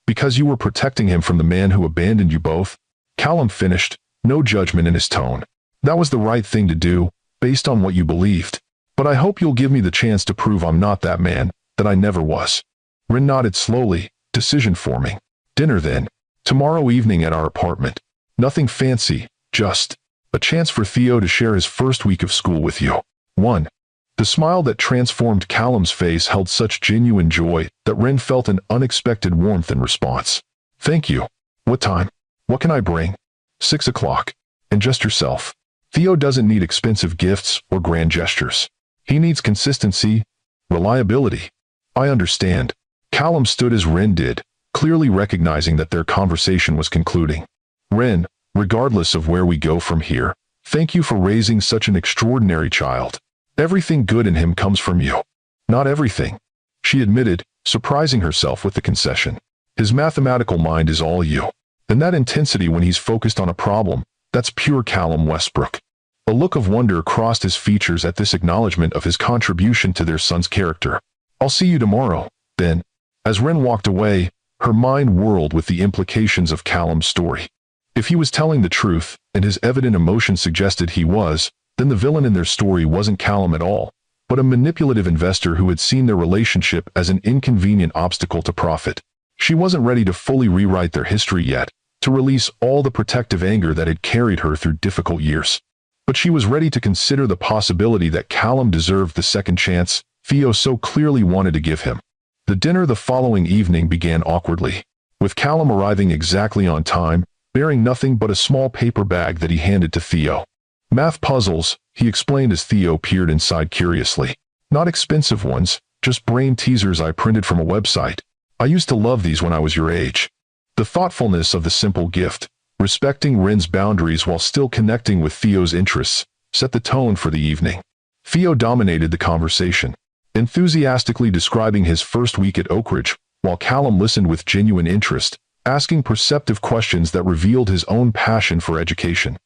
Because you were protecting him from the man who abandoned you both," Callum finished, no judgment in his tone. "That was the right thing to do, based on what you believed. But I hope you'll give me the chance to prove I'm not that man, that I never was." Rin nodded slowly, decision forming. "Dinner then. Tomorrow evening at our apartment. Nothing fancy, just a chance for Theo to share his first week of school with you." 1. The smile that transformed Callum's face held such genuine joy that Rin felt an unexpected warmth in response. "Thank you. What time? What can I bring?" 6 o'clock. "And just yourself." Theo doesn't need expensive gifts or grand gestures. He needs consistency, reliability. "I understand." Callum stood as Rin did, clearly recognizing that their conversation was concluding. "Rin, regardless of where we go from here, thank you for raising such an extraordinary child. Everything good in him comes from you." "Not everything," she admitted, surprising herself with the concession. "His mathematical mind is all you. And that intensity when he's focused on a problem, that's pure Callum Westbrook." A look of wonder crossed his features at this acknowledgement of his contribution to their son's character. "I'll see you tomorrow, then." As Rin walked away, her mind whirled with the implications of Callum's story. If he was telling the truth, and his evident emotion suggested he was, then the villain in their story wasn't Callum at all, but a manipulative investor who had seen their relationship as an inconvenient obstacle to profit. She wasn't ready to fully rewrite their history yet, to release all the protective anger that had carried her through difficult years. But she was ready to consider the possibility that Callum deserved the second chance Theo so clearly wanted to give him. The dinner the following evening began awkwardly, with Callum arriving exactly on time, bearing nothing but a small paper bag that he handed to Theo. "Math puzzles," he explained as Theo peered inside curiously. "Not expensive ones, just brain teasers I printed from a website. I used to love these when I was your age." The thoughtfulness of the simple gift, respecting Rin's boundaries while still connecting with Theo's interests, set the tone for the evening. Theo dominated the conversation, enthusiastically describing his first week at Oak Ridge, while Callum listened with genuine interest, asking perceptive questions that revealed his own passion for education.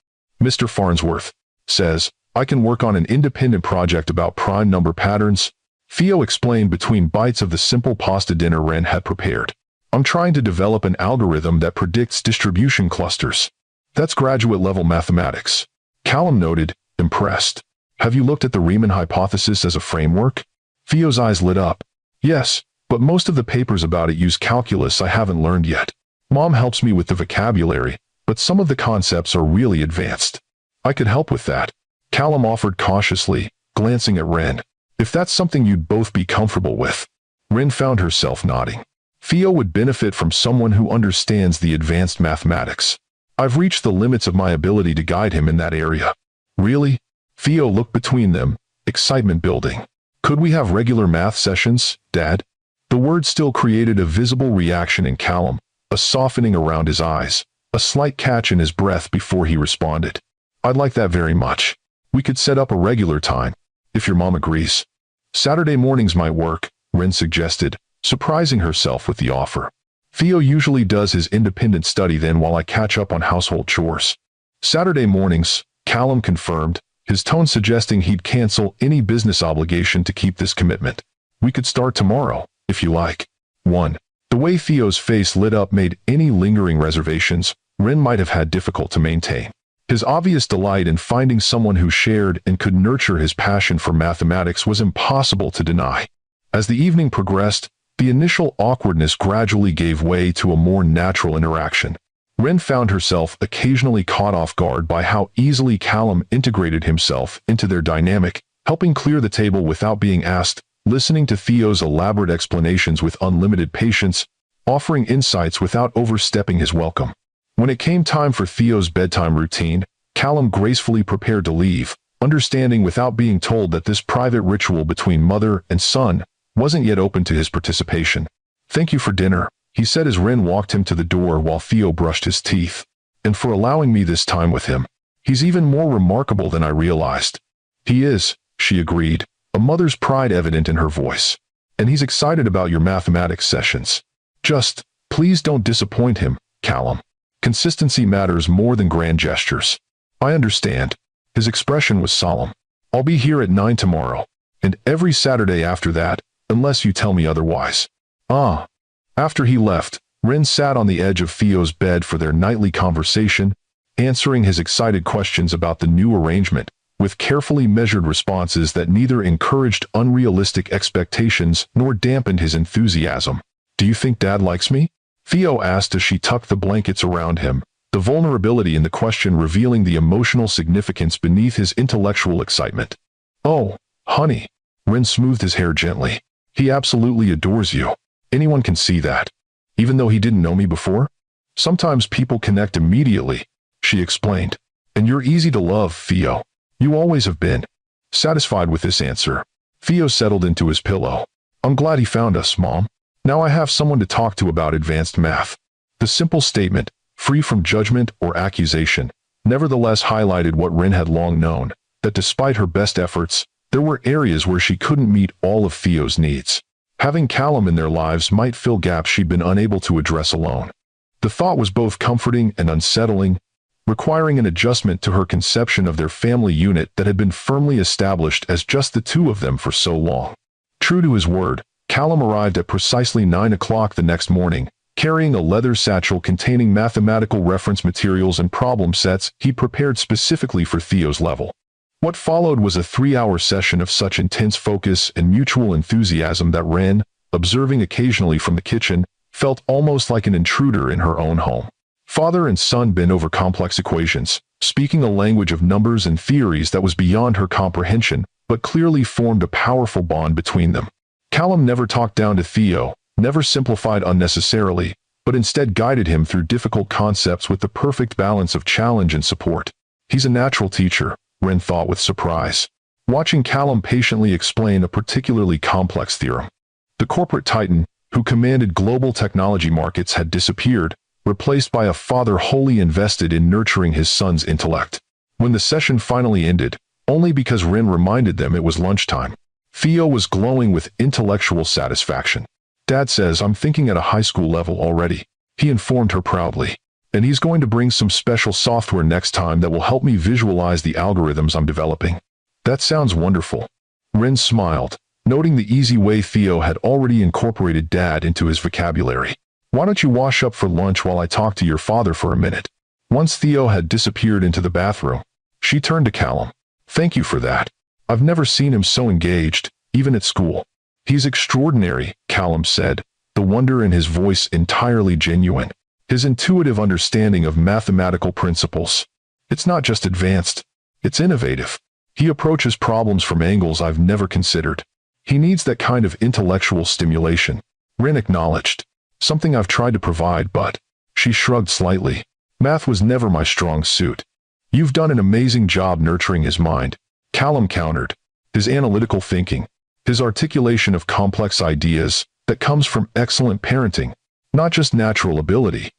"Mr. Farnsworth says, I can work on an independent project about prime number patterns," Theo explained between bites of the simple pasta dinner Rin had prepared. "I'm trying to develop an algorithm that predicts distribution clusters." "That's graduate-level mathematics," Callum noted, impressed. "Have you looked at the Riemann hypothesis as a framework?" Theo's eyes lit up. "Yes, but most of the papers about it use calculus I haven't learned yet. Mom helps me with the vocabulary, but some of the concepts are really advanced." "I could help with that," Callum offered cautiously, glancing at Rin. "If that's something you'd both be comfortable with." Rin found herself nodding. Theo would benefit from someone who understands the advanced mathematics. "I've reached the limits of my ability to guide him in that area." "Really?" Theo looked between them, excitement building. "Could we have regular math sessions, Dad?" The word still created a visible reaction in Callum, a softening around his eyes, a slight catch in his breath before he responded. "I'd like that very much. We could set up a regular time, if your mom agrees." "Saturday mornings might work," Rin suggested, surprising herself with the offer. "Theo usually does his independent study then while I catch up on household chores." "Saturday mornings," Callum confirmed, his tone suggesting he'd cancel any business obligation to keep this commitment. "We could start tomorrow, if you like." 1. The way Theo's face lit up made any lingering reservations Rin might have had difficult to maintain. His obvious delight in finding someone who shared and could nurture his passion for mathematics was impossible to deny. As the evening progressed, the initial awkwardness gradually gave way to a more natural interaction. Rin found herself occasionally caught off guard by how easily Callum integrated himself into their dynamic, helping clear the table without being asked, listening to Theo's elaborate explanations with unlimited patience, offering insights without overstepping his welcome. When it came time for Theo's bedtime routine, Callum gracefully prepared to leave, understanding without being told that this private ritual between mother and son wasn't yet open to his participation. "Thank you for dinner," he said as Rin walked him to the door while Theo brushed his teeth. "And for allowing me this time with him." He's even more remarkable than I realized. He is, she agreed, a mother's pride evident in her voice. And he's excited about your mathematics sessions. Just, please don't disappoint him, Callum. Consistency matters more than grand gestures. I understand. His expression was solemn. I'll be here at 9 tomorrow, and every Saturday after that, unless you tell me otherwise. Ah. After he left, Rin sat on the edge of Theo's bed for their nightly conversation, answering his excited questions about the new arrangement, with carefully measured responses that neither encouraged unrealistic expectations nor dampened his enthusiasm. Do you think Dad likes me? Theo asked as she tucked the blankets around him, the vulnerability in the question revealing the emotional significance beneath his intellectual excitement. Oh, honey. Rin smoothed his hair gently. He absolutely adores you. Anyone can see that. Even though he didn't know me before? Sometimes people connect immediately, she explained. And you're easy to love, Theo. You always have been. Satisfied with this answer, Theo settled into his pillow. I'm glad he found us, Mom. Now I have someone to talk to about advanced math. The simple statement, free from judgment or accusation, nevertheless highlighted what Rin had long known, that despite her best efforts, there were areas where she couldn't meet all of Theo's needs. Having Callum in their lives might fill gaps she'd been unable to address alone. The thought was both comforting and unsettling, requiring an adjustment to her conception of their family unit that had been firmly established as just the two of them for so long. True to his word, Callum arrived at precisely 9 o'clock the next morning, carrying a leather satchel containing mathematical reference materials and problem sets he'd prepared specifically for Theo's level. What followed was a 3-hour session of such intense focus and mutual enthusiasm that Rin, observing occasionally from the kitchen, felt almost like an intruder in her own home. Father and son bent over complex equations, speaking a language of numbers and theories that was beyond her comprehension, but clearly formed a powerful bond between them. Callum never talked down to Theo, never simplified unnecessarily, but instead guided him through difficult concepts with the perfect balance of challenge and support. He's a natural teacher, Rin thought with surprise, watching Callum patiently explain a particularly complex theorem. The corporate titan, who commanded global technology markets, had disappeared, replaced by a father wholly invested in nurturing his son's intellect. When the session finally ended, only because Rin reminded them it was lunchtime, Theo was glowing with intellectual satisfaction. Dad says I'm thinking at a high school level already, he informed her proudly. And he's going to bring some special software next time that will help me visualize the algorithms I'm developing. That sounds wonderful. Rin smiled, noting the easy way Theo had already incorporated Dad into his vocabulary. Why don't you wash up for lunch while I talk to your father for a minute? Once Theo had disappeared into the bathroom, she turned to Callum. Thank you for that. I've never seen him so engaged, even at school. He's extraordinary, Callum said, the wonder in his voice entirely genuine. His intuitive understanding of mathematical principles. It's not just advanced, it's innovative. He approaches problems from angles I've never considered. He needs that kind of intellectual stimulation. Rin acknowledged. Something I've tried to provide, but... She shrugged slightly. Math was never my strong suit. You've done an amazing job nurturing his mind, Callum countered. His analytical thinking, his articulation of complex ideas, that comes from excellent parenting, not just natural ability.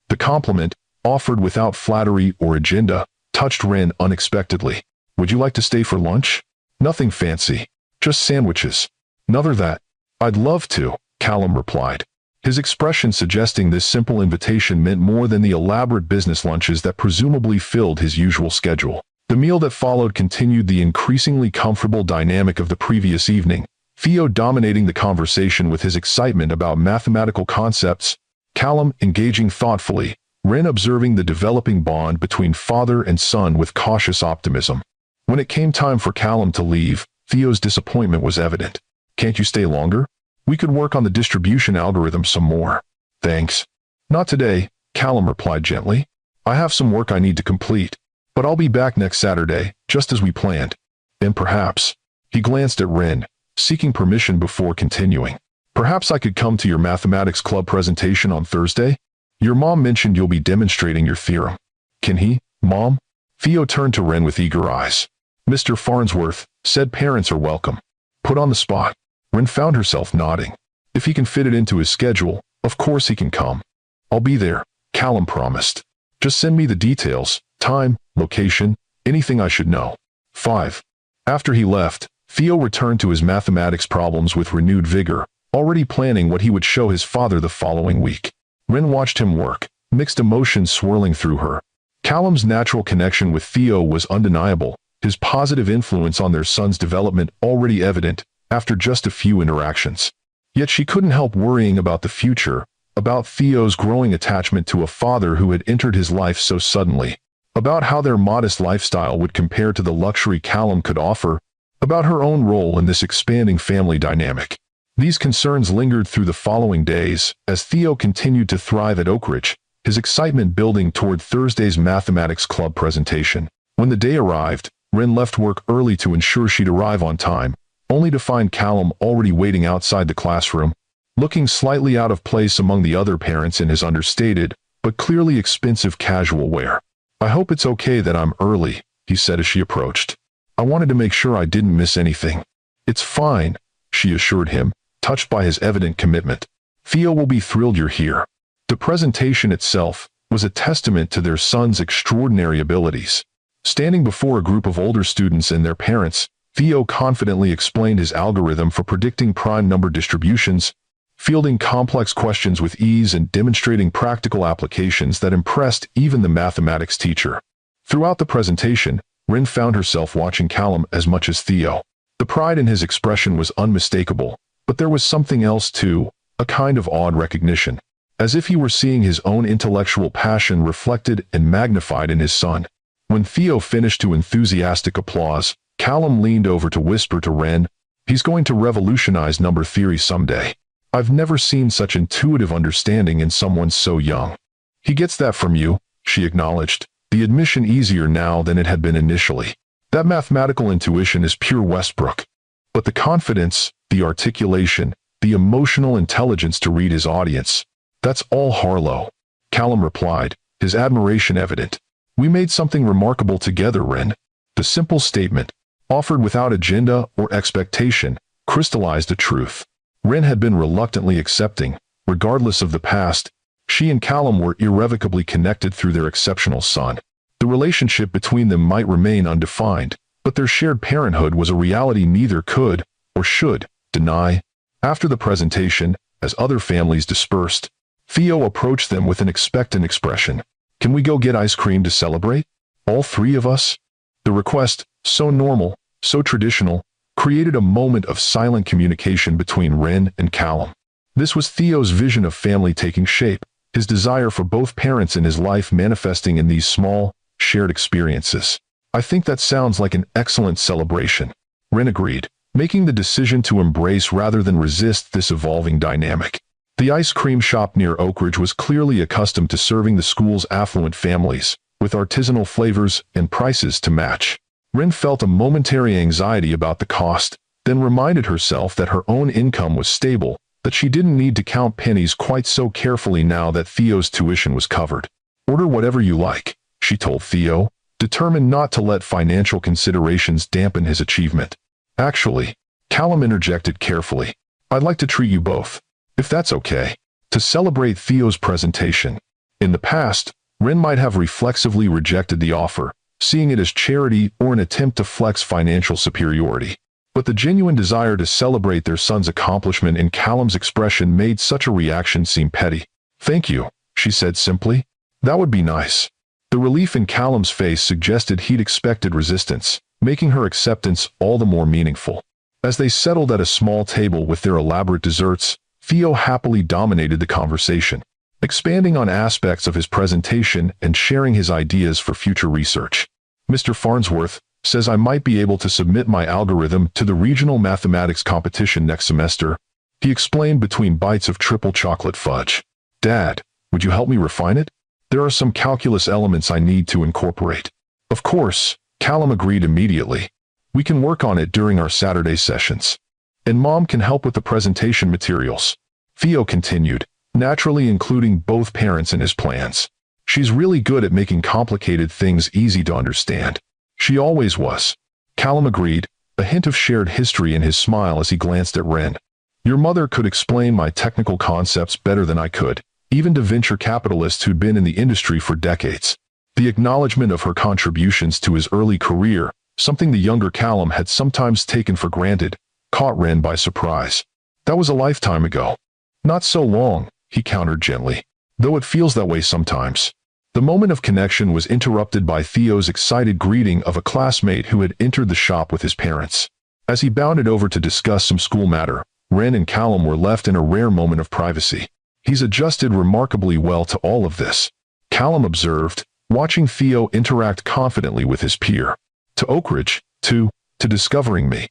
The compliment, offered without flattery or agenda, touched Rin unexpectedly. Would you like to stay for lunch? Nothing fancy. Just sandwiches. Another that. I'd love to, Callum replied. His expression suggesting this simple invitation meant more than the elaborate business lunches that presumably filled his usual schedule. The meal that followed continued the increasingly comfortable dynamic of the previous evening, Theo dominating the conversation with his excitement about mathematical concepts, Callum engaging thoughtfully, Rin observing the developing bond between father and son with cautious optimism. When it came time for Callum to leave, Theo's disappointment was evident. Can't you stay longer? We could work on the distribution algorithm some more. Thanks. Not today, Callum replied gently. I have some work I need to complete, but I'll be back next Saturday, just as we planned. And perhaps, he glanced at Rin, seeking permission before continuing. Perhaps I could come to your mathematics club presentation on Thursday? Your mom mentioned you'll be demonstrating your theorem. Can he, Mom? Theo turned to Rin with eager eyes. Mr. Farnsworth said parents are welcome. Put on the spot. Rin found herself nodding. If he can fit it into his schedule, of course he can come. I'll be there, Callum promised. Just send me the details, time, location, Anything I should know? 5. After he left, Theo returned to his mathematics problems with renewed vigor, already planning what he would show his father the following week. Ren watched him work, mixed emotions swirling through her. Callum's natural connection with Theo was undeniable, his positive influence on their son's development already evident after just a few interactions. Yet she couldn't help worrying about the future, about Theo's growing attachment to a father who had entered his life so suddenly, about how their modest lifestyle would compare to the luxury Callum could offer, about her own role in this expanding family dynamic. These concerns lingered through the following days, as Theo continued to thrive at Oakridge, his excitement building toward Thursday's mathematics club presentation. When the day arrived, Ren left work early to ensure she'd arrive on time, only to find Callum already waiting outside the classroom, looking slightly out of place among the other parents in his understated, but clearly expensive casual wear. "I hope it's okay that I'm early," he said as she approached. "I wanted to make sure I didn't miss anything." "It's fine," she assured him, touched by his evident commitment. "Theo will be thrilled you're here." The presentation itself was a testament to their son's extraordinary abilities. Standing before a group of older students and their parents, Theo confidently explained his algorithm for predicting prime number distributions, fielding complex questions with ease and demonstrating practical applications that impressed even the mathematics teacher. Throughout the presentation, Ren found herself watching Callum as much as Theo. The pride in his expression was unmistakable, but there was something else too, a kind of awed recognition, as if he were seeing his own intellectual passion reflected and magnified in his son. When Theo finished to enthusiastic applause, Callum leaned over to whisper to Ren, "He's going to revolutionize number theory someday. I've never seen such intuitive understanding in someone so young." "He gets that from you," she acknowledged, the admission easier now than it had been initially. "That mathematical intuition is pure Westbrook. But the confidence, the articulation, the emotional intelligence to read his audience, that's all Harlow." Callum replied, his admiration evident. "We made something remarkable together, Ren." The simple statement, offered without agenda or expectation, crystallized a truth Ren had been reluctantly accepting. Regardless of the past, she and Callum were irrevocably connected through their exceptional son. The relationship between them might remain undefined, but their shared parenthood was a reality neither could, or should, deny. After the presentation, as other families dispersed, Theo approached them with an expectant expression. "Can we go get ice cream to celebrate? All three of us?" The request, so normal, so traditional, created a moment of silent communication between Ren and Callum. This was Theo's vision of family taking shape, his desire for both parents in his life manifesting in these small, shared experiences. "I think that sounds like an excellent celebration," Ren agreed, making the decision to embrace rather than resist this evolving dynamic. The ice cream shop near Oakridge was clearly accustomed to serving the school's affluent families, with artisanal flavors and prices to match. Ren felt a momentary anxiety about the cost, then reminded herself that her own income was stable, that she didn't need to count pennies quite so carefully now that Theo's tuition was covered. "Order whatever you like," she told Theo, determined not to let financial considerations dampen his achievement. "Actually," Callum interjected carefully, "I'd like to treat you both, if that's okay," to celebrate Theo's presentation. In the past, Ren might have reflexively rejected the offer, seeing it as charity or an attempt to flex financial superiority. But the genuine desire to celebrate their son's accomplishment in Callum's expression made such a reaction seem petty. "Thank you," she said simply. "That would be nice." The relief in Callum's face suggested he'd expected resistance, making her acceptance all the more meaningful. As they settled at a small table with their elaborate desserts, Theo happily dominated the conversation, expanding on aspects of his presentation and sharing his ideas for future research. "Mr. Farnsworth says I might be able to submit my algorithm to the regional mathematics competition next semester," he explained between bites of triple chocolate fudge. "Dad, would you help me refine it? There are some calculus elements I need to incorporate." "Of course," Callum agreed immediately. "We can work on it during our Saturday sessions. And Mom can help with the presentation materials," Theo continued, naturally including both parents in his plans. "She's really good at making complicated things easy to understand." "She always was," Callum agreed, a hint of shared history in his smile as he glanced at Ren. "Your mother could explain my technical concepts better than I could, even to venture capitalists who'd been in the industry for decades." The acknowledgement of her contributions to his early career, something the younger Callum had sometimes taken for granted, caught Ren by surprise. That was a lifetime ago. Not so long, he countered gently, though it feels that way sometimes. The moment of connection was interrupted by Theo's excited greeting of a classmate who had entered the shop with his parents. As he bounded over to discuss some school matter, Ren and Callum were left in a rare moment of privacy. He's adjusted remarkably well to all of this, Callum observed, watching Theo interact confidently with his peer. To Oakridge, to discovering me.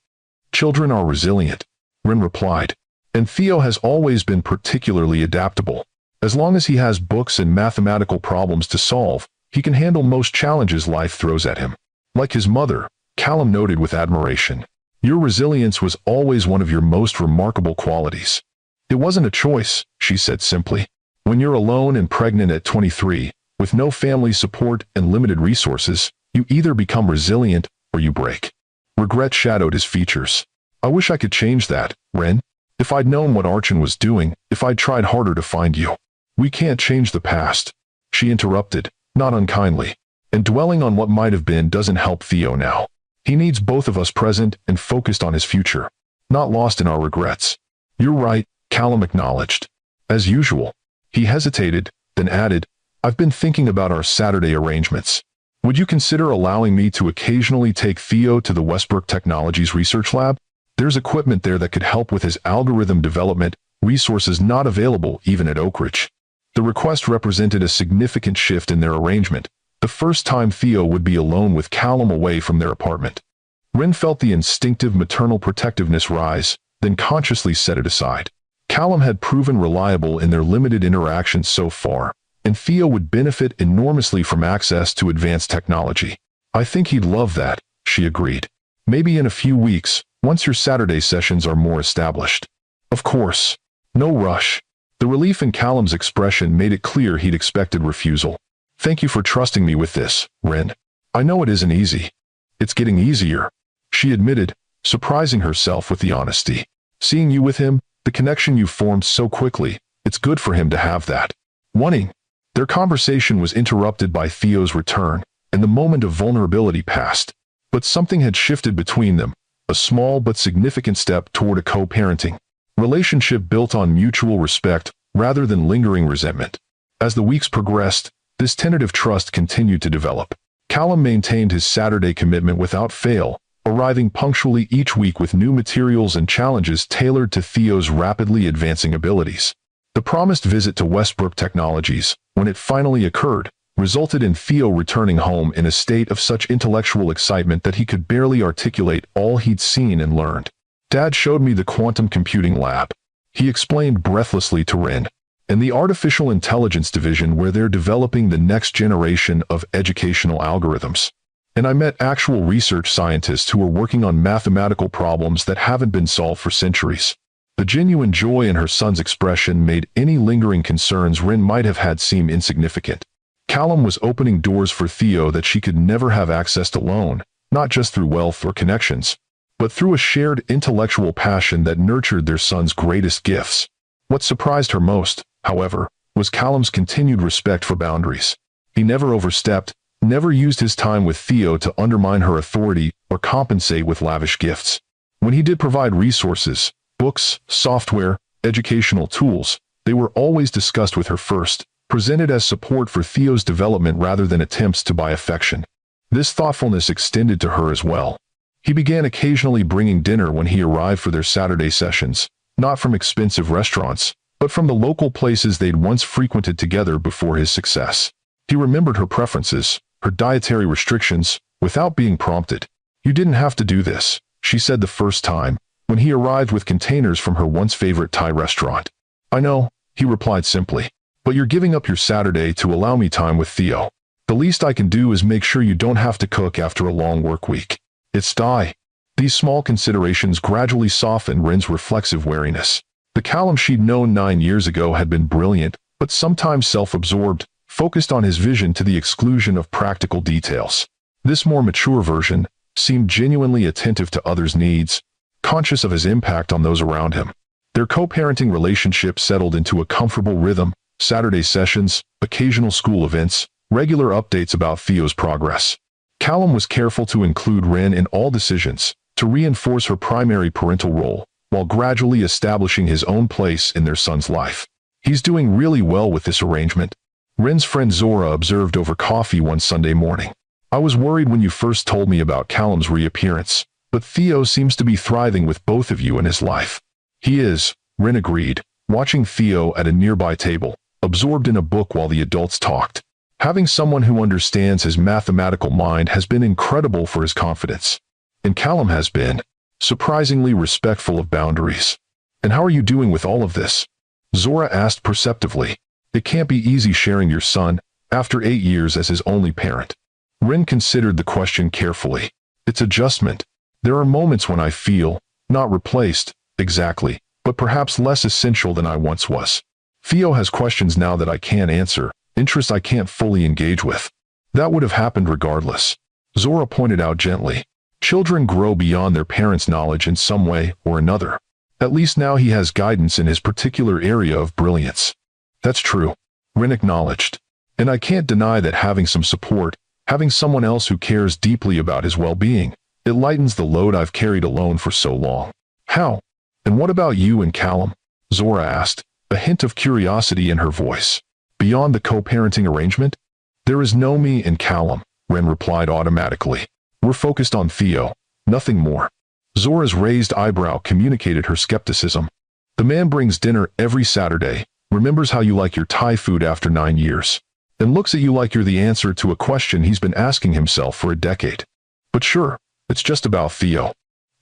Children are resilient, Ren replied. And Theo has always been particularly adaptable. As long as he has books and mathematical problems to solve, he can handle most challenges life throws at him. Like his mother, Callum noted with admiration. Your resilience was always one of your most remarkable qualities. It wasn't a choice, she said simply. When you're alone and pregnant at 23, with no family support and limited resources, you either become resilient or you break. Regret shadowed his features. I wish I could change that, Ren. If I'd known what Archon was doing, if I'd tried harder to find you. We can't change the past, she interrupted, not unkindly. And dwelling on what might have been doesn't help Theo now. He needs both of us present and focused on his future, not lost in our regrets. You're right, Callum acknowledged. As usual. He hesitated, then added, I've been thinking about our Saturday arrangements. Would you consider allowing me to occasionally take Theo to the Westbrook Technologies Research Lab? There's equipment there that could help with his algorithm development, resources not available even at Oakridge. The request represented a significant shift in their arrangement, the first time Theo would be alone with Callum away from their apartment. Ren felt the instinctive maternal protectiveness rise, then consciously set it aside. Callum had proven reliable in their limited interactions so far, and Theo would benefit enormously from access to advanced technology. I think he'd love that, she agreed. Maybe in a few weeks, once your Saturday sessions are more established. Of course. No rush. The relief in Callum's expression made it clear he'd expected refusal. Thank you for trusting me with this, Ren. I know it isn't easy. It's getting easier, she admitted, surprising herself with the honesty. Seeing you with him, the connection you formed so quickly, it's good for him to have that. Their conversation was interrupted by Theo's return, and the moment of vulnerability passed. But something had shifted between them, a small but significant step toward a co-parenting relationship built on mutual respect rather than lingering resentment. As the weeks progressed, this tentative trust continued to develop. Callum maintained his Saturday commitment without fail, arriving punctually each week with new materials and challenges tailored to Theo's rapidly advancing abilities. The promised visit to Westbrook Technologies, when it finally occurred, resulted in Theo returning home in a state of such intellectual excitement that he could barely articulate all he'd seen and learned. Dad showed me the quantum computing lab, he explained breathlessly to Ren, and the artificial intelligence division where they're developing the next generation of educational algorithms. And I met actual research scientists who are working on mathematical problems that haven't been solved for centuries. The genuine joy in her son's expression made any lingering concerns Ren might have had seem insignificant. Callum was opening doors for Theo that she could never have accessed alone, not just through wealth or connections, but through a shared intellectual passion that nurtured their son's greatest gifts. What surprised her most, however, was Callum's continued respect for boundaries. He never overstepped, never used his time with Theo to undermine her authority or compensate with lavish gifts. When he did provide resources, books, software, educational tools, they were always discussed with her first, presented as support for Theo's development rather than attempts to buy affection. This thoughtfulness extended to her as well. He began occasionally bringing dinner when he arrived for their Saturday sessions, not from expensive restaurants, but from the local places they'd once frequented together before his success. He remembered her preferences, her dietary restrictions, without being prompted. You didn't have to do this, she said the first time, when he arrived with containers from her once favorite Thai restaurant. I know, he replied simply, but you're giving up your Saturday to allow me time with Theo. The least I can do is make sure you don't have to cook after a long work week. It's Thai. These small considerations gradually softened Ren's reflexive wariness. The Callum she'd known 9 years ago had been brilliant, but sometimes self-absorbed, focused on his vision to the exclusion of practical details. This more mature version seemed genuinely attentive to others' needs, conscious of his impact on those around him. Their co-parenting relationship settled into a comfortable rhythm, Saturday sessions, occasional school events, Regular updates about Theo's progress. Callum was careful to include Ren in all decisions, to reinforce her primary parental role, while gradually establishing his own place in their son's life. He's doing really well with this arrangement, Ren's friend Zora observed over coffee one Sunday morning. I was worried when you first told me about Callum's reappearance, but Theo seems to be thriving with both of you in his life. He is, Ren agreed, watching Theo at a nearby table, absorbed in a book while the adults talked. Having someone who understands his mathematical mind has been incredible for his confidence. And Callum has been, surprisingly respectful of boundaries. And how are you doing with all of this? Zora asked perceptively. It can't be easy sharing your son, after 8 years as his only parent. Ren considered the question carefully. It's adjustment. There are moments when I feel, not replaced, exactly, but perhaps less essential than I once was. Theo has questions now that I can't answer, interests I can't fully engage with. That would have happened regardless. Zora pointed out gently. Children grow beyond their parents' knowledge in some way or another. At least now he has guidance in his particular area of brilliance. That's true, Ren acknowledged. And I can't deny that having some support, having someone else who cares deeply about his well-being, it lightens the load I've carried alone for so long. How? And what about you and Callum? Zora asked, a hint of curiosity in her voice. Beyond the co-parenting arrangement? There is no me and Callum, Ren replied automatically. We're focused on Theo, nothing more. Zora's raised eyebrow communicated her skepticism. The man brings dinner every Saturday, remembers how you like your Thai food after 9 years, and looks at you like you're the answer to a question he's been asking himself for a decade. But sure, it's just about Theo.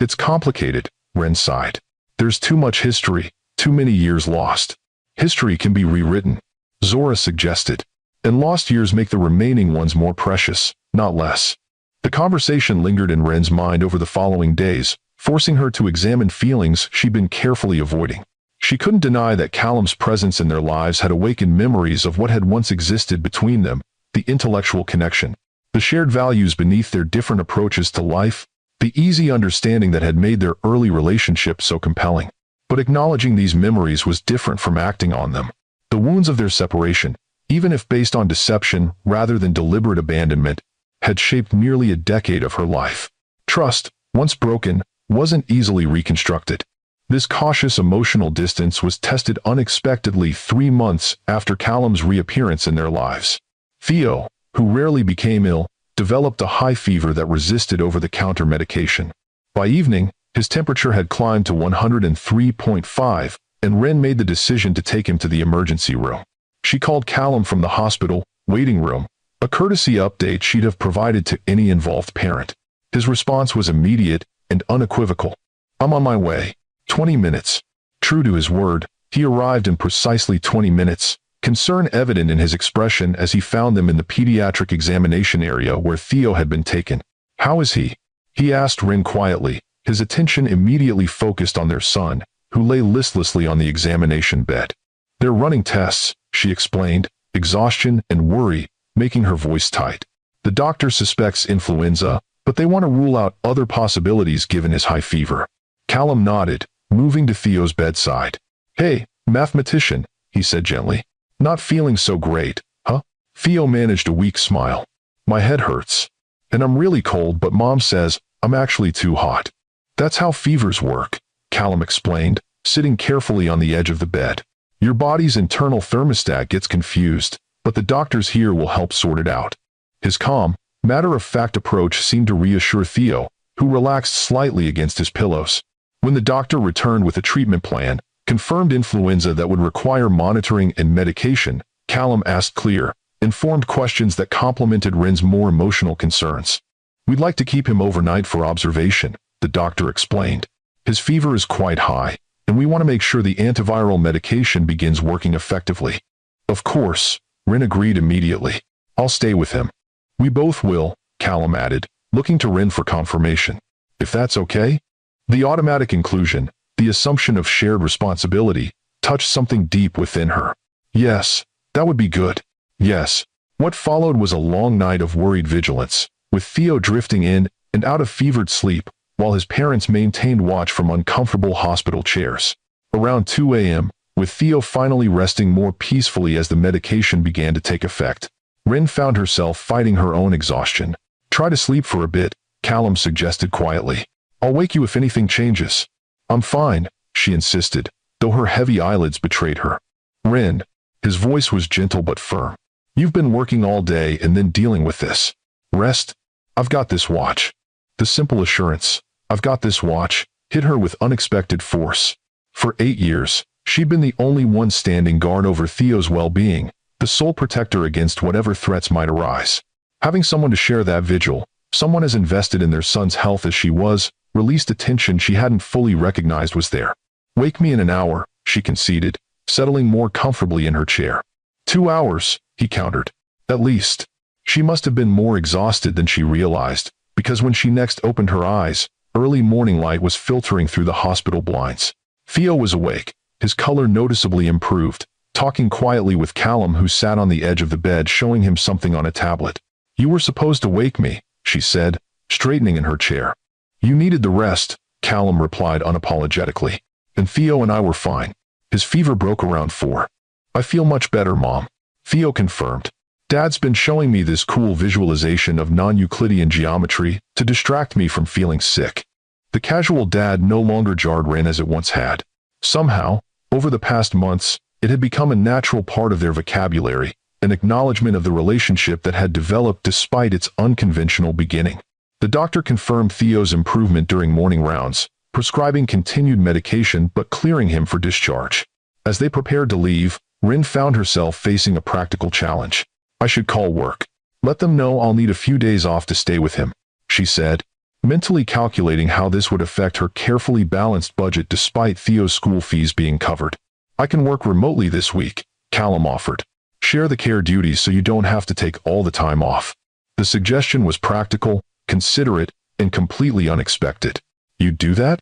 It's complicated, Ren sighed. There's too much history, too many years lost. History can be rewritten, Zora suggested, and lost years make the remaining ones more precious, not less. The conversation lingered in Ren's mind over the following days, forcing her to examine feelings she'd been carefully avoiding. She couldn't deny that Callum's presence in their lives had awakened memories of what had once existed between them, the intellectual connection, the shared values beneath their different approaches to life, the easy understanding that had made their early relationship so compelling. But acknowledging these memories was different from acting on them. The wounds of their separation, even if based on deception rather than deliberate abandonment, had shaped nearly a decade of her life. Trust, once broken, wasn't easily reconstructed. This cautious emotional distance was tested unexpectedly 3 months after Callum's reappearance in their lives. Theo, who rarely became ill, developed a high fever that resisted over-the-counter medication. By evening, his temperature had climbed to 103.5, and Ren made the decision to take him to the emergency room. She called Callum from the hospital waiting room, a courtesy update she'd have provided to any involved parent. His response was immediate and unequivocal. I'm on my way. 20 minutes. True to his word, he arrived in precisely 20 minutes, concern evident in his expression as he found them in the pediatric examination area where Theo had been taken. How is he? He asked Ren quietly, his attention immediately focused on their son, who lay listlessly on the examination bed. They're running tests, she explained, exhaustion and worry making her voice tight. The doctor suspects influenza, but they want to rule out other possibilities given his high fever. Callum nodded, moving to Theo's bedside. Hey, mathematician, he said gently. Not feeling so great, huh? Theo managed a weak smile. My head hurts. And I'm really cold, but Mom says I'm actually too hot. That's how fevers work, Callum explained, sitting carefully on the edge of the bed. Your body's internal thermostat gets confused, but the doctors here will help sort it out. His calm, matter-of-fact approach seemed to reassure Theo, who relaxed slightly against his pillows. When the doctor returned with a treatment plan, confirmed influenza that would require monitoring and medication, Callum asked clear, informed questions that complemented Ren's more emotional concerns. We'd like to keep him overnight for observation, the doctor explained. His fever is quite high, and we want to make sure the antiviral medication begins working effectively. Of course, Ren agreed immediately. I'll stay with him. We both will, Callum added, looking to Ren for confirmation. If that's okay? The automatic inclusion, the assumption of shared responsibility, touched something deep within her. Yes, that would be good. Yes. What followed was a long night of worried vigilance, with Theo drifting in and out of fevered sleep, while his parents maintained watch from uncomfortable hospital chairs. Around 2 a.m., with Theo finally resting more peacefully as the medication began to take effect, Rin found herself fighting her own exhaustion. Try to sleep for a bit, Callum suggested quietly. I'll wake you if anything changes. I'm fine, she insisted, though her heavy eyelids betrayed her. Rin. His voice was gentle but firm. You've been working all day and then dealing with this. Rest? I've got this watch. The simple assurance, I've got this watch, hit her with unexpected force. For 8 years, she'd been the only one standing guard over Theo's well-being, the sole protector against whatever threats might arise. Having someone to share that vigil, someone as invested in their son's health as she was, released a tension she hadn't fully recognized was there. Wake me in an hour, she conceded, settling more comfortably in her chair. 2 hours, he countered. At least. She must have been more exhausted than she realized, because when she next opened her eyes, early morning light was filtering through the hospital blinds. Theo was awake, his color noticeably improved, talking quietly with Callum who sat on the edge of the bed showing him something on a tablet. You were supposed to wake me, she said, straightening in her chair. You needed the rest, Callum replied unapologetically. And Theo and I were fine. His fever broke around 4. I feel much better, Mom. Theo confirmed. Dad's been showing me this cool visualization of non-Euclidean geometry to distract me from feeling sick. The casual dad no longer jarred Rin as it once had. Somehow, over the past months, it had become a natural part of their vocabulary, an acknowledgement of the relationship that had developed despite its unconventional beginning. The doctor confirmed Theo's improvement during morning rounds, prescribing continued medication but clearing him for discharge. As they prepared to leave, Rin found herself facing a practical challenge. I should call work. Let them know I'll need a few days off to stay with him, she said, mentally calculating how this would affect her carefully balanced budget despite Theo's school fees being covered. I can work remotely this week, Callum offered. Share the care duties so you don't have to take all the time off. The suggestion was practical, considerate, and completely unexpected. You'd do that?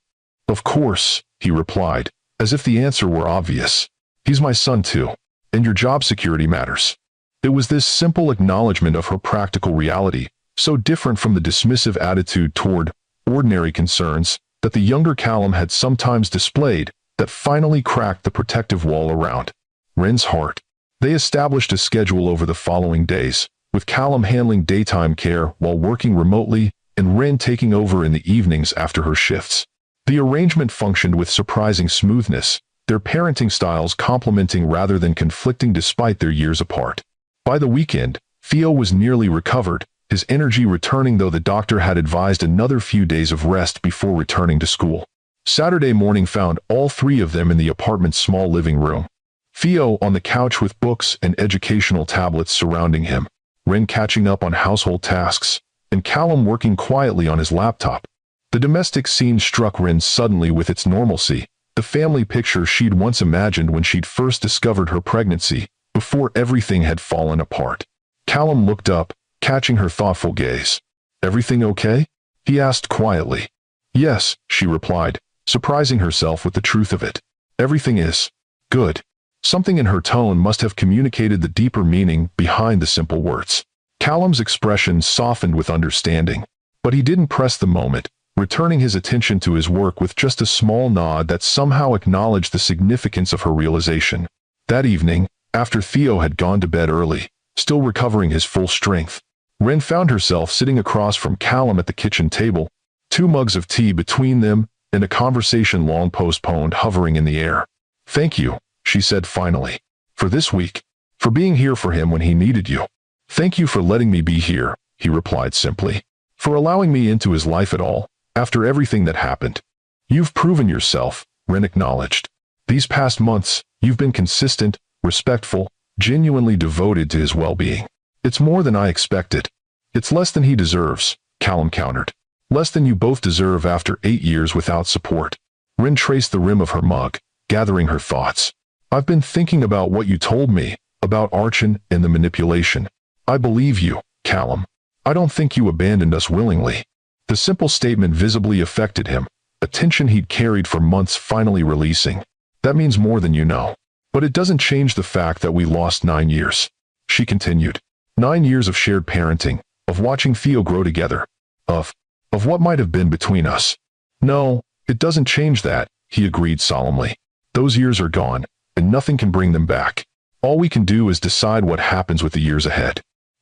Of course, he replied, as if the answer were obvious. He's my son too, and your job security matters. It was this simple acknowledgement of her practical reality, so different from the dismissive attitude toward ordinary concerns that the younger Callum had sometimes displayed, that finally cracked the protective wall around Rin's heart. They established a schedule over the following days, with Callum handling daytime care while working remotely and Rin taking over in the evenings after her shifts. The arrangement functioned with surprising smoothness, their parenting styles complementing rather than conflicting despite their years apart. By the weekend, Theo was nearly recovered, his energy returning though the doctor had advised another few days of rest before returning to school. Saturday morning found all 3 of them in the apartment's small living room. Theo on the couch with books and educational tablets surrounding him, Rin catching up on household tasks, and Callum working quietly on his laptop. The domestic scene struck Rin suddenly with its normalcy, the family picture she'd once imagined when she'd first discovered her pregnancy, before everything had fallen apart. Callum looked up, catching her thoughtful gaze. Everything okay? He asked quietly. Yes, she replied, surprising herself with the truth of it. Everything is good. Something in her tone must have communicated the deeper meaning behind the simple words. Callum's expression softened with understanding, but he didn't press the moment, returning his attention to his work with just a small nod that somehow acknowledged the significance of her realization. That evening, after Theo had gone to bed early, still recovering his full strength, Rin found herself sitting across from Callum at the kitchen table, 2 mugs of tea between them, and a conversation long postponed hovering in the air. Thank you, she said finally, for this week, for being here for him when he needed you. Thank you for letting me be here, he replied simply, for allowing me into his life at all, after everything that happened. You've proven yourself, Rin acknowledged. These past months, you've been consistent, respectful, genuinely devoted to his well-being. It's more than I expected. It's less than he deserves, Callum countered. Less than you both deserve after 8 years without support. Rin traced the rim of her mug, gathering her thoughts. I've been thinking about what you told me, about Archon and the manipulation. I believe you, Callum. I don't think you abandoned us willingly. The simple statement visibly affected him, a tension he'd carried for months finally releasing. That means more than you know. But it doesn't change the fact that we lost 9 years. She continued. 9 years of shared parenting, of watching Theo grow together, of what might have been between us. No, it doesn't change that, he agreed solemnly. Those years are gone, and nothing can bring them back. All we can do is decide what happens with the years ahead.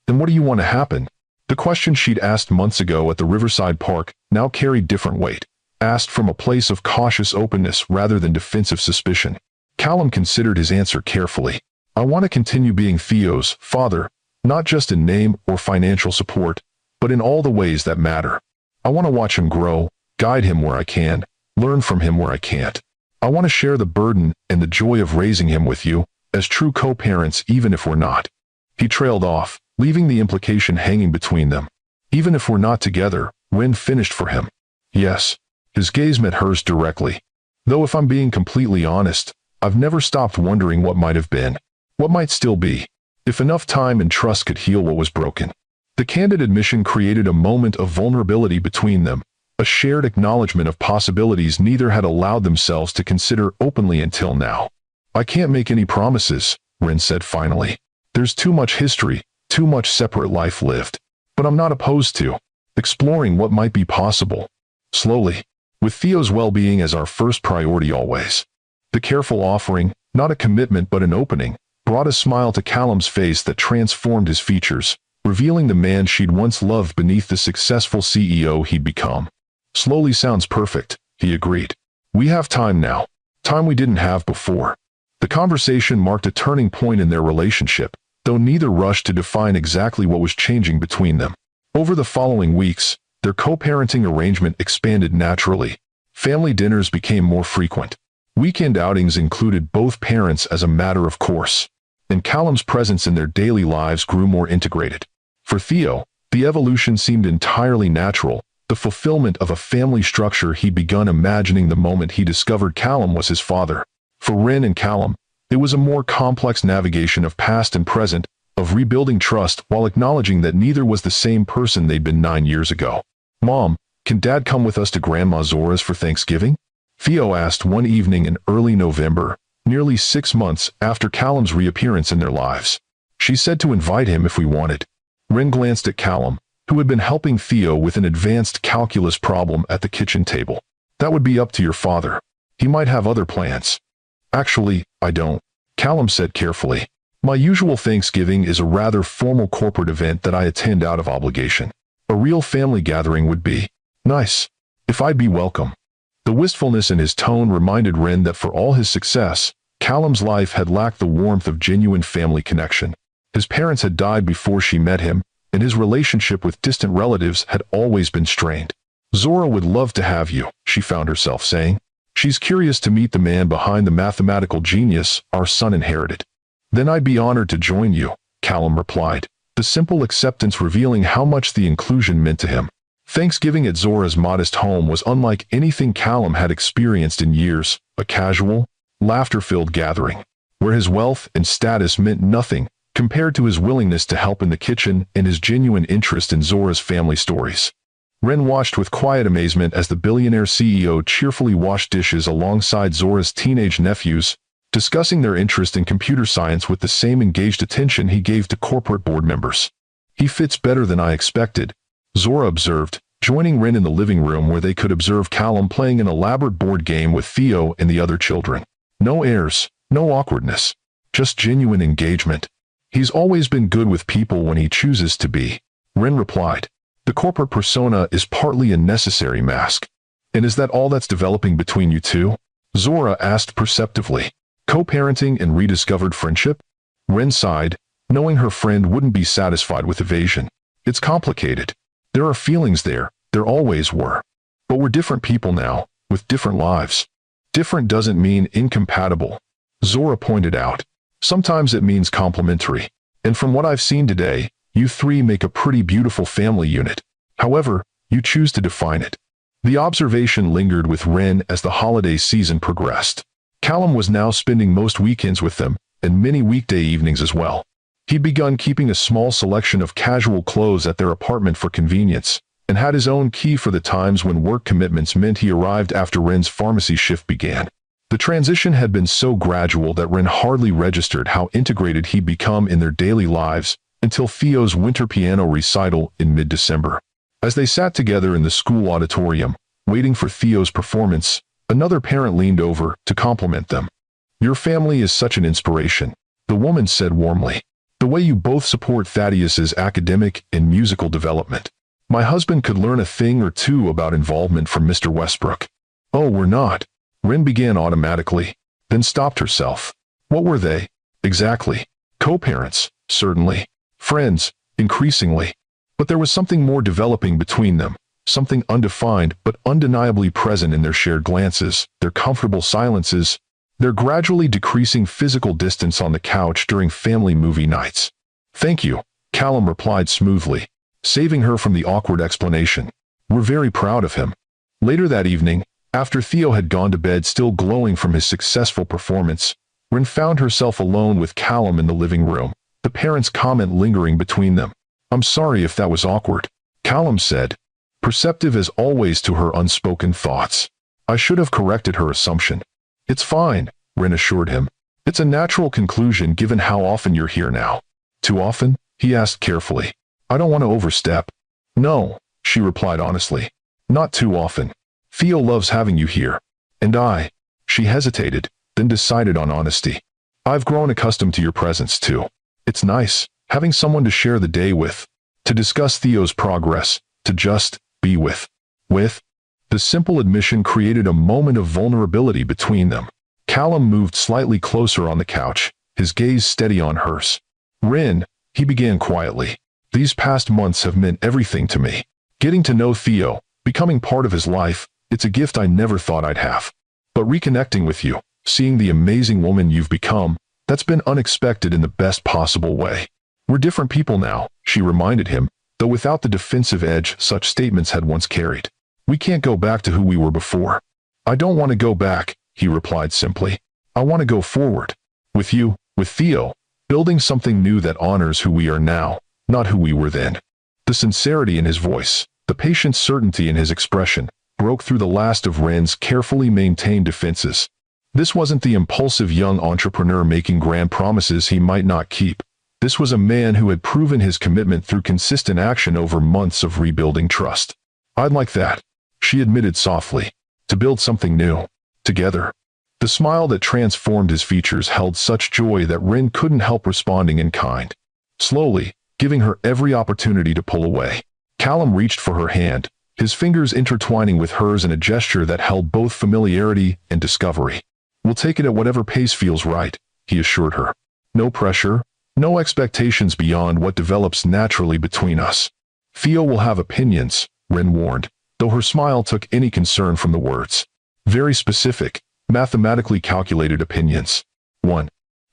"Then what do you want to happen?" The question she'd asked months ago at the Riverside Park now carried different weight, asked from a place of cautious openness rather than defensive suspicion. Callum considered his answer carefully. "I want to continue being Theo's father, not just in name or financial support, but in all the ways that matter. I want to watch him grow, guide him where I can, learn from him where I can't. I want to share the burden and the joy of raising him with you, as true co-parents even if we're not." He trailed off, leaving the implication hanging between them. "Even if we're not together," Ren finished for him. "Yes." His gaze met hers directly. "Though if I'm being completely honest, I've never stopped wondering what might have been, what might still be, if enough time and trust could heal what was broken." The candid admission created a moment of vulnerability between them, a shared acknowledgement of possibilities neither had allowed themselves to consider openly until now. "I can't make any promises," Ren said finally. "There's too much history, too much separate life lived. But I'm not opposed to exploring what might be possible. Slowly, with Theo's well-being as our first priority always." The careful offering, not a commitment but an opening, brought a smile to Callum's face that transformed his features, revealing the man she'd once loved beneath the successful CEO he'd become. "Slowly sounds perfect," he agreed. "We have time now. Time we didn't have before." The conversation marked a turning point in their relationship, though neither rushed to define exactly what was changing between them. Over the following weeks, their co-parenting arrangement expanded naturally. Family dinners became more frequent. Weekend outings included both parents as a matter of course, and Callum's presence in their daily lives grew more integrated. For Theo, the evolution seemed entirely natural, the fulfillment of a family structure he'd begun imagining the moment he discovered Callum was his father. For Ren and Callum, it was a more complex navigation of past and present, of rebuilding trust while acknowledging that neither was the same person they'd been 9 years ago. "Mom, can Dad come with us to Grandma Zora's for Thanksgiving?" Theo asked one evening in early November, nearly 6 months after Callum's reappearance in their lives. She said to invite him if we wanted. Ren glanced at Callum, who had been helping Theo with an advanced calculus problem at the kitchen table. "That would be up to your father. He might have other plans." "Actually, I don't," Callum said carefully. "My usual Thanksgiving is a rather formal corporate event that I attend out of obligation. A real family gathering would be nice, if I'd be welcome." The wistfulness in his tone reminded Ren that for all his success, Callum's life had lacked the warmth of genuine family connection. His parents had died before she met him, and his relationship with distant relatives had always been strained. "Zora would love to have you," she found herself saying. "She's curious to meet the man behind the mathematical genius our son inherited." "Then I'd be honored to join you," Callum replied, the simple acceptance revealing how much the inclusion meant to him. Thanksgiving at Zora's modest home was unlike anything Callum had experienced in years, a casual, laughter-filled gathering, where his wealth and status meant nothing compared to his willingness to help in the kitchen and his genuine interest in Zora's family stories. Ren watched with quiet amazement as the billionaire CEO cheerfully washed dishes alongside Zora's teenage nephews, discussing their interest in computer science with the same engaged attention he gave to corporate board members. "He fits better than I expected," Zora observed, joining Ren in the living room where they could observe Callum playing an elaborate board game with Theo and the other children. No airs, no awkwardness, just genuine engagement. "He's always been good with people when he chooses to be," Ren replied. "The corporate persona is partly a necessary mask." "And is that all that's developing between you two?" Zora asked perceptively. "Co-parenting and rediscovered friendship?" Ren sighed, knowing her friend wouldn't be satisfied with evasion. "It's complicated. There are feelings there, there always were. But we're different people now, with different lives." "Different doesn't mean incompatible," Zora pointed out. "Sometimes it means complementary. And from what I've seen today, you three make a pretty beautiful family unit. However, you choose to define it." The observation lingered with Ren as the holiday season progressed. Callum was now spending most weekends with them, and many weekday evenings as well. He'd begun keeping a small selection of casual clothes at their apartment for convenience, and had his own key for the times when work commitments meant he arrived after Ren's pharmacy shift began. The transition had been so gradual that Ren hardly registered how integrated he'd become in their daily lives until Theo's winter piano recital in mid-December. As they sat together in the school auditorium, waiting for Theo's performance, another parent leaned over to compliment them. "Your family is such an inspiration," the woman said warmly. The way you both support Thaddeus's academic and musical development. My husband could learn a thing or two about involvement from Mr. Westbrook. Oh, we're not. Rin began automatically, then stopped herself. What were they? Exactly. Co-parents, certainly. Friends, increasingly. But there was something more developing between them, something undefined but undeniably present in their shared glances, their comfortable silences, their gradually decreasing physical distance on the couch during family movie nights. Thank you, Callum replied smoothly, saving her from the awkward explanation. We're very proud of him. Later that evening, after Theo had gone to bed still glowing from his successful performance, Rin found herself alone with Callum in the living room, the parents' comment lingering between them. I'm sorry if that was awkward, Callum said, perceptive as always to her unspoken thoughts. I should have corrected her assumption. It's fine, Rin assured him. It's a natural conclusion given how often you're here now. Too often? He asked carefully. I don't want to overstep. No, she replied honestly. Not too often. Theo loves having you here. And I. She hesitated, then decided on honesty. I've grown accustomed to your presence too. It's nice, having someone to share the day with, to discuss Theo's progress, to just be with. The simple admission created a moment of vulnerability between them. Callum moved slightly closer on the couch, his gaze steady on hers. Rin, he began quietly. These past months have meant everything to me. Getting to know Theo, becoming part of his life, it's a gift I never thought I'd have. But reconnecting with you, seeing the amazing woman you've become, that's been unexpected in the best possible way. We're different people now, she reminded him, though without the defensive edge such statements had once carried. We can't go back to who we were before. I don't want to go back, he replied simply. I want to go forward. With you, with Theo, building something new that honors who we are now, not who we were then. The sincerity in his voice, the patient certainty in his expression, broke through the last of Ren's carefully maintained defenses. This wasn't the impulsive young entrepreneur making grand promises he might not keep. This was a man who had proven his commitment through consistent action over months of rebuilding trust. I'd like that, she admitted softly, to build something new, together. The smile that transformed his features held such joy that Rin couldn't help responding in kind. Slowly, giving her every opportunity to pull away, Callum reached for her hand, his fingers intertwining with hers in a gesture that held both familiarity and discovery. We'll take it at whatever pace feels right, he assured her. No pressure, no expectations beyond what develops naturally between us. Theo will have opinions, Rin warned, though her smile took any concern from the words. Very specific, mathematically calculated opinions. 1.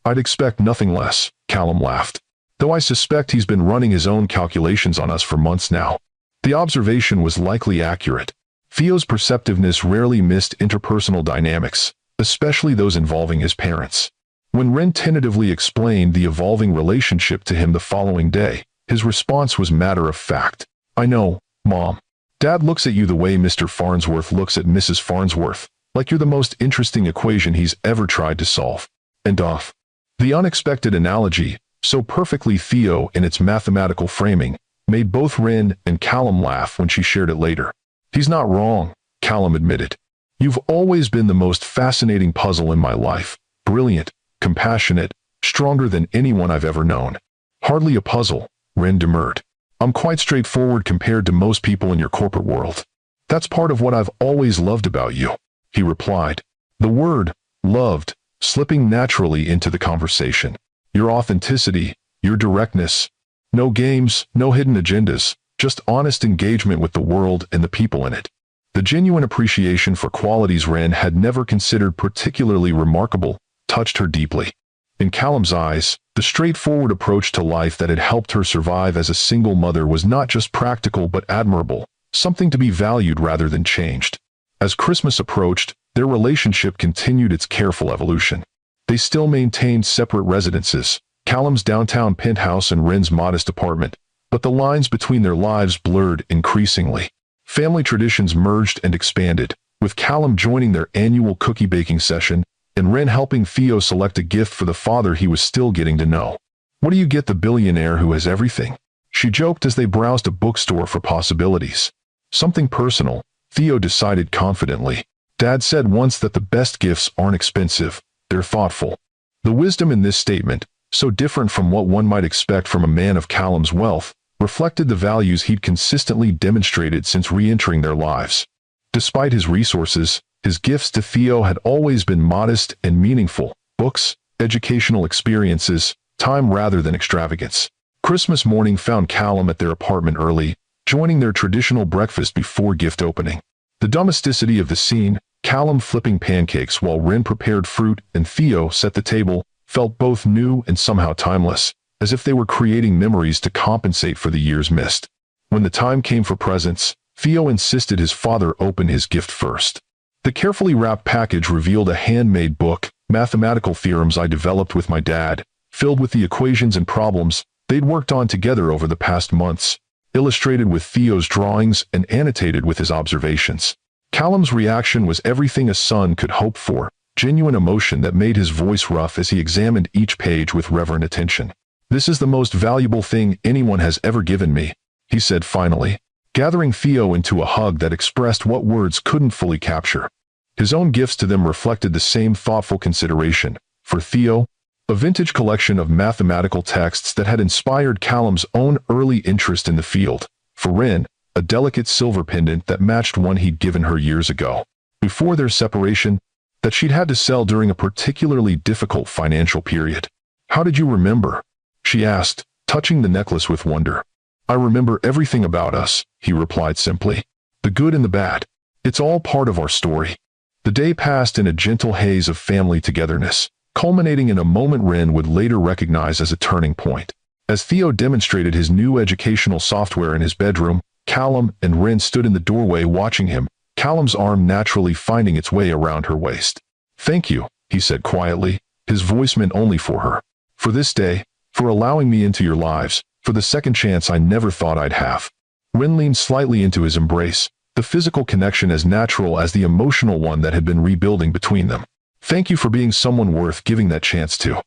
I'd expect nothing less, Callum laughed. Though I suspect he's been running his own calculations on us for months now. The observation was likely accurate. Theo's perceptiveness rarely missed interpersonal dynamics, especially those involving his parents. When Rin tentatively explained the evolving relationship to him the following day, his response was matter of fact. I know, Mom. Dad looks at you the way Mr. Farnsworth looks at Mrs. Farnsworth, like you're the most interesting equation he's ever tried to solve. And off. The unexpected analogy, so perfectly Theo in its mathematical framing, made both Rin and Callum laugh when she shared it later. He's not wrong, Callum admitted. You've always been the most fascinating puzzle in my life, brilliant, compassionate, stronger than anyone I've ever known. Hardly a puzzle, Rin demurred. I'm quite straightforward compared to most people in your corporate world. That's part of what I've always loved about you, he replied. The word, loved, slipping naturally into the conversation. Your authenticity, your directness. No games, no hidden agendas, just honest engagement with the world and the people in it. The genuine appreciation for qualities Rin had never considered particularly remarkable touched her deeply. In Callum's eyes, the straightforward approach to life that had helped her survive as a single mother was not just practical but admirable, something to be valued rather than changed. As Christmas approached, their relationship continued its careful evolution. They still maintained separate residences, Callum's downtown penthouse and Rin's modest apartment, but the lines between their lives blurred increasingly. Family traditions merged and expanded, with Callum joining their annual cookie baking session, and Rin helping Theo select a gift for the father he was still getting to know. What do you get the billionaire who has everything? She joked as they browsed a bookstore for possibilities. Something personal, Theo decided confidently. Dad said once that the best gifts aren't expensive, they're thoughtful. The wisdom in this statement, so different from what one might expect from a man of Callum's wealth, reflected the values he'd consistently demonstrated since re-entering their lives. Despite his resources, his gifts to Theo had always been modest and meaningful: books, educational experiences, time rather than extravagance. Christmas morning found Callum at their apartment early, joining their traditional breakfast before gift opening. The domesticity of the scene, Callum flipping pancakes while Ren prepared fruit and Theo set the table, felt both new and somehow timeless, as if they were creating memories to compensate for the years missed. When the time came for presents, Theo insisted his father open his gift first. The carefully wrapped package revealed a handmade book, Mathematical Theorems I developed with my dad, filled with the equations and problems they'd worked on together over the past months, illustrated with Theo's drawings and annotated with his observations. Callum's reaction was everything a son could hope for, genuine emotion that made his voice rough as he examined each page with reverent attention. "This is the most valuable thing anyone has ever given me," he said finally, gathering Theo into a hug that expressed what words couldn't fully capture. His own gifts to them reflected the same thoughtful consideration. For Theo, a vintage collection of mathematical texts that had inspired Callum's own early interest in the field. For Ren, a delicate silver pendant that matched one he'd given her years ago, before their separation, that she'd had to sell during a particularly difficult financial period. "How did you remember?" she asked, touching the necklace with wonder. "I remember everything about us," he replied simply. "The good and the bad. It's all part of our story." The day passed in a gentle haze of family togetherness, culminating in a moment Ren would later recognize as a turning point. As Theo demonstrated his new educational software in his bedroom, Callum and Ren stood in the doorway watching him, Callum's arm naturally finding its way around her waist. "Thank you," he said quietly, his voice meant only for her. "For this day, for allowing me into your lives, for the second chance I never thought I'd have." Ren leaned slightly into his embrace, the physical connection as natural as the emotional one that had been rebuilding between them. "Thank you for being someone worth giving that chance to."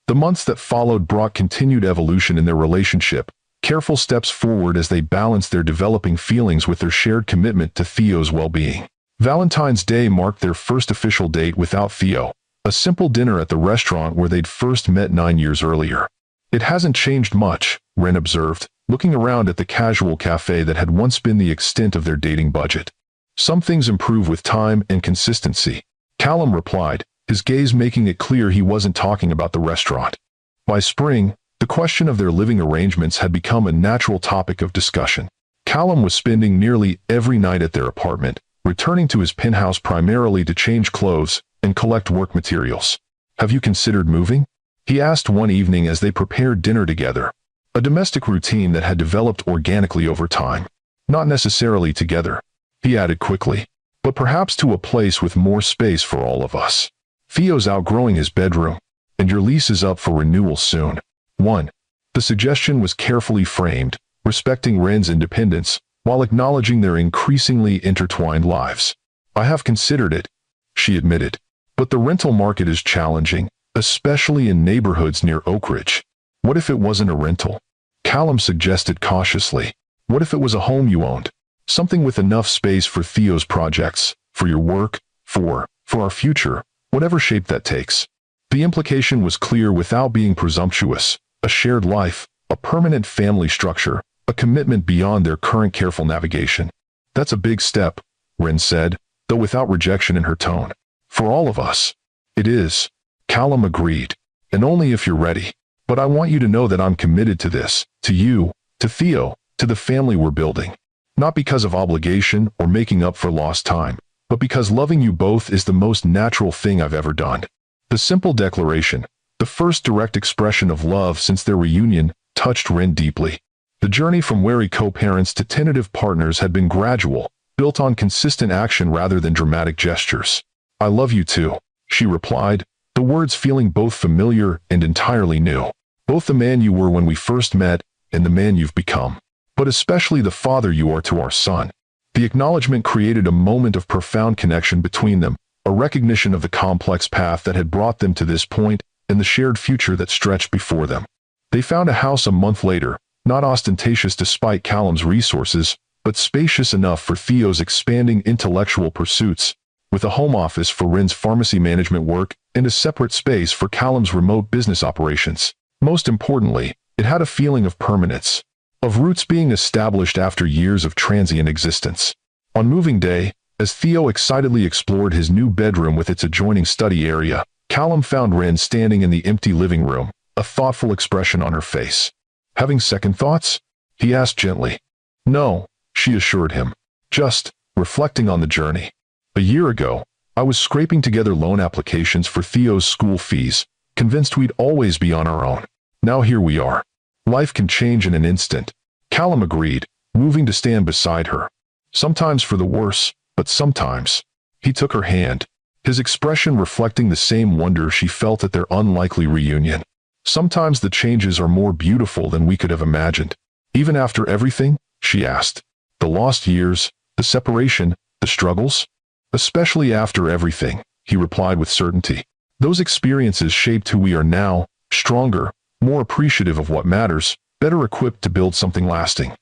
The months that followed brought continued evolution in their relationship, careful steps forward as they balanced their developing feelings with their shared commitment to Theo's well-being. Valentine's Day marked their first official date without Theo, a simple dinner at the restaurant where they'd first met 9 years earlier. "It hasn't changed much," Ren observed, looking around at the casual cafe that had once been the extent of their dating budget. "Some things improve with time and consistency," Callum replied, his gaze making it clear he wasn't talking about the restaurant. By spring, the question of their living arrangements had become a natural topic of discussion. Callum was spending nearly every night at their apartment, returning to his penthouse primarily to change clothes and collect work materials. "Have you considered moving?" he asked one evening as they prepared dinner together, a domestic routine that had developed organically over time. "Not necessarily together," he added quickly, "but perhaps to a place with more space for all of us. Theo's outgrowing his bedroom, and your lease is up for renewal soon." 1. The suggestion was carefully framed, respecting Ren's independence, while acknowledging their increasingly intertwined lives. "I have considered it," she admitted, "but the rental market is challenging, especially in neighborhoods near Oak Ridge." "What if it wasn't a rental?" Callum suggested cautiously. "What if it was a home you owned? Something with enough space for Theo's projects, for your work, for our future, whatever shape that takes." The implication was clear without being presumptuous: a shared life, a permanent family structure, a commitment beyond their current careful navigation. "That's a big step," Ren said, though without rejection in her tone. "For all of us." "It is," Callum agreed, "and only if you're ready. But I want you to know that I'm committed to this, to you, to Theo, to the family we're building. Not because of obligation or making up for lost time, but because loving you both is the most natural thing I've ever done." The simple declaration, the first direct expression of love since their reunion, touched Ren deeply. The journey from wary co-parents to tentative partners had been gradual, built on consistent action rather than dramatic gestures. "I love you too," she replied, the words feeling both familiar and entirely new. "Both the man you were when we first met and the man you've become. But especially the father you are to our son." The acknowledgement created a moment of profound connection between them, a recognition of the complex path that had brought them to this point and the shared future that stretched before them. They found a house a month later, not ostentatious despite Callum's resources, but spacious enough for Theo's expanding intellectual pursuits, with a home office for Ren's pharmacy management work and a separate space for Callum's remote business operations. Most importantly, it had a feeling of permanence, of roots being established after years of transient existence. On moving day, as Theo excitedly explored his new bedroom with its adjoining study area, Callum found Ren standing in the empty living room, a thoughtful expression on her face. "Having second thoughts?" he asked gently. "No," she assured him. "Just reflecting on the journey. A year ago, I was scraping together loan applications for Theo's school fees, convinced we'd always be on our own. Now here we are. Life can change in an instant." Callum agreed, moving to stand beside her. "Sometimes for the worse, but sometimes." He took her hand, his expression reflecting the same wonder she felt at their unlikely reunion. "Sometimes the changes are more beautiful than we could have imagined." "Even after everything?" she asked. "The lost years, the separation, the struggles?" "Especially after everything," he replied with certainty. "Those experiences shaped who we are now, stronger, more appreciative of what matters, better equipped to build something lasting."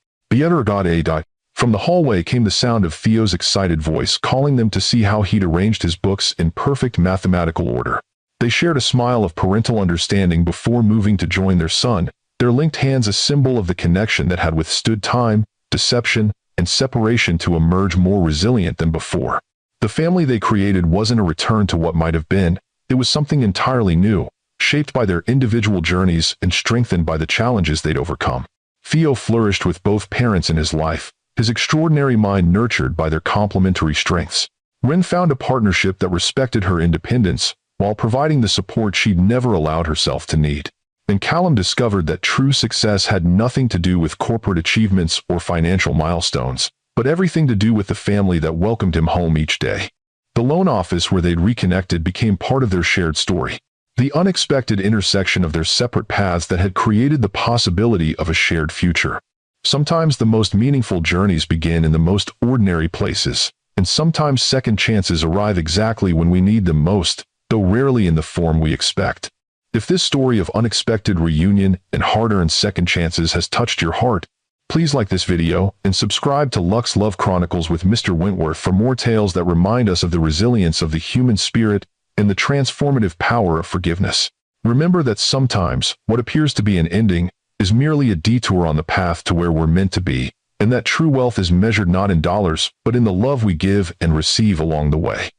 From the hallway came the sound of Theo's excited voice calling them to see how he'd arranged his books in perfect mathematical order. They shared a smile of parental understanding before moving to join their son, their linked hands a symbol of the connection that had withstood time, deception, and separation to emerge more resilient than before. The family they created wasn't a return to what might have been, it was something entirely new, shaped by their individual journeys and strengthened by the challenges they'd overcome. Theo flourished with both parents in his life, his extraordinary mind nurtured by their complementary strengths. Ren found a partnership that respected her independence, while providing the support she'd never allowed herself to need. And Callum discovered that true success had nothing to do with corporate achievements or financial milestones, but everything to do with the family that welcomed him home each day. The loan office where they'd reconnected became part of their shared story, the unexpected intersection of their separate paths that had created the possibility of a shared future. Sometimes the most meaningful journeys begin in the most ordinary places, and sometimes second chances arrive exactly when we need them most, though rarely in the form we expect. If this story of unexpected reunion and hard-earned second chances has touched your heart, please like this video and subscribe to Lux Love Chronicles with Mr. Wentworth for more tales that remind us of the resilience of the human spirit and the transformative power of forgiveness. Remember that sometimes what appears to be an ending is merely a detour on the path to where we're meant to be, and that true wealth is measured not in dollars, but in the love we give and receive along the way.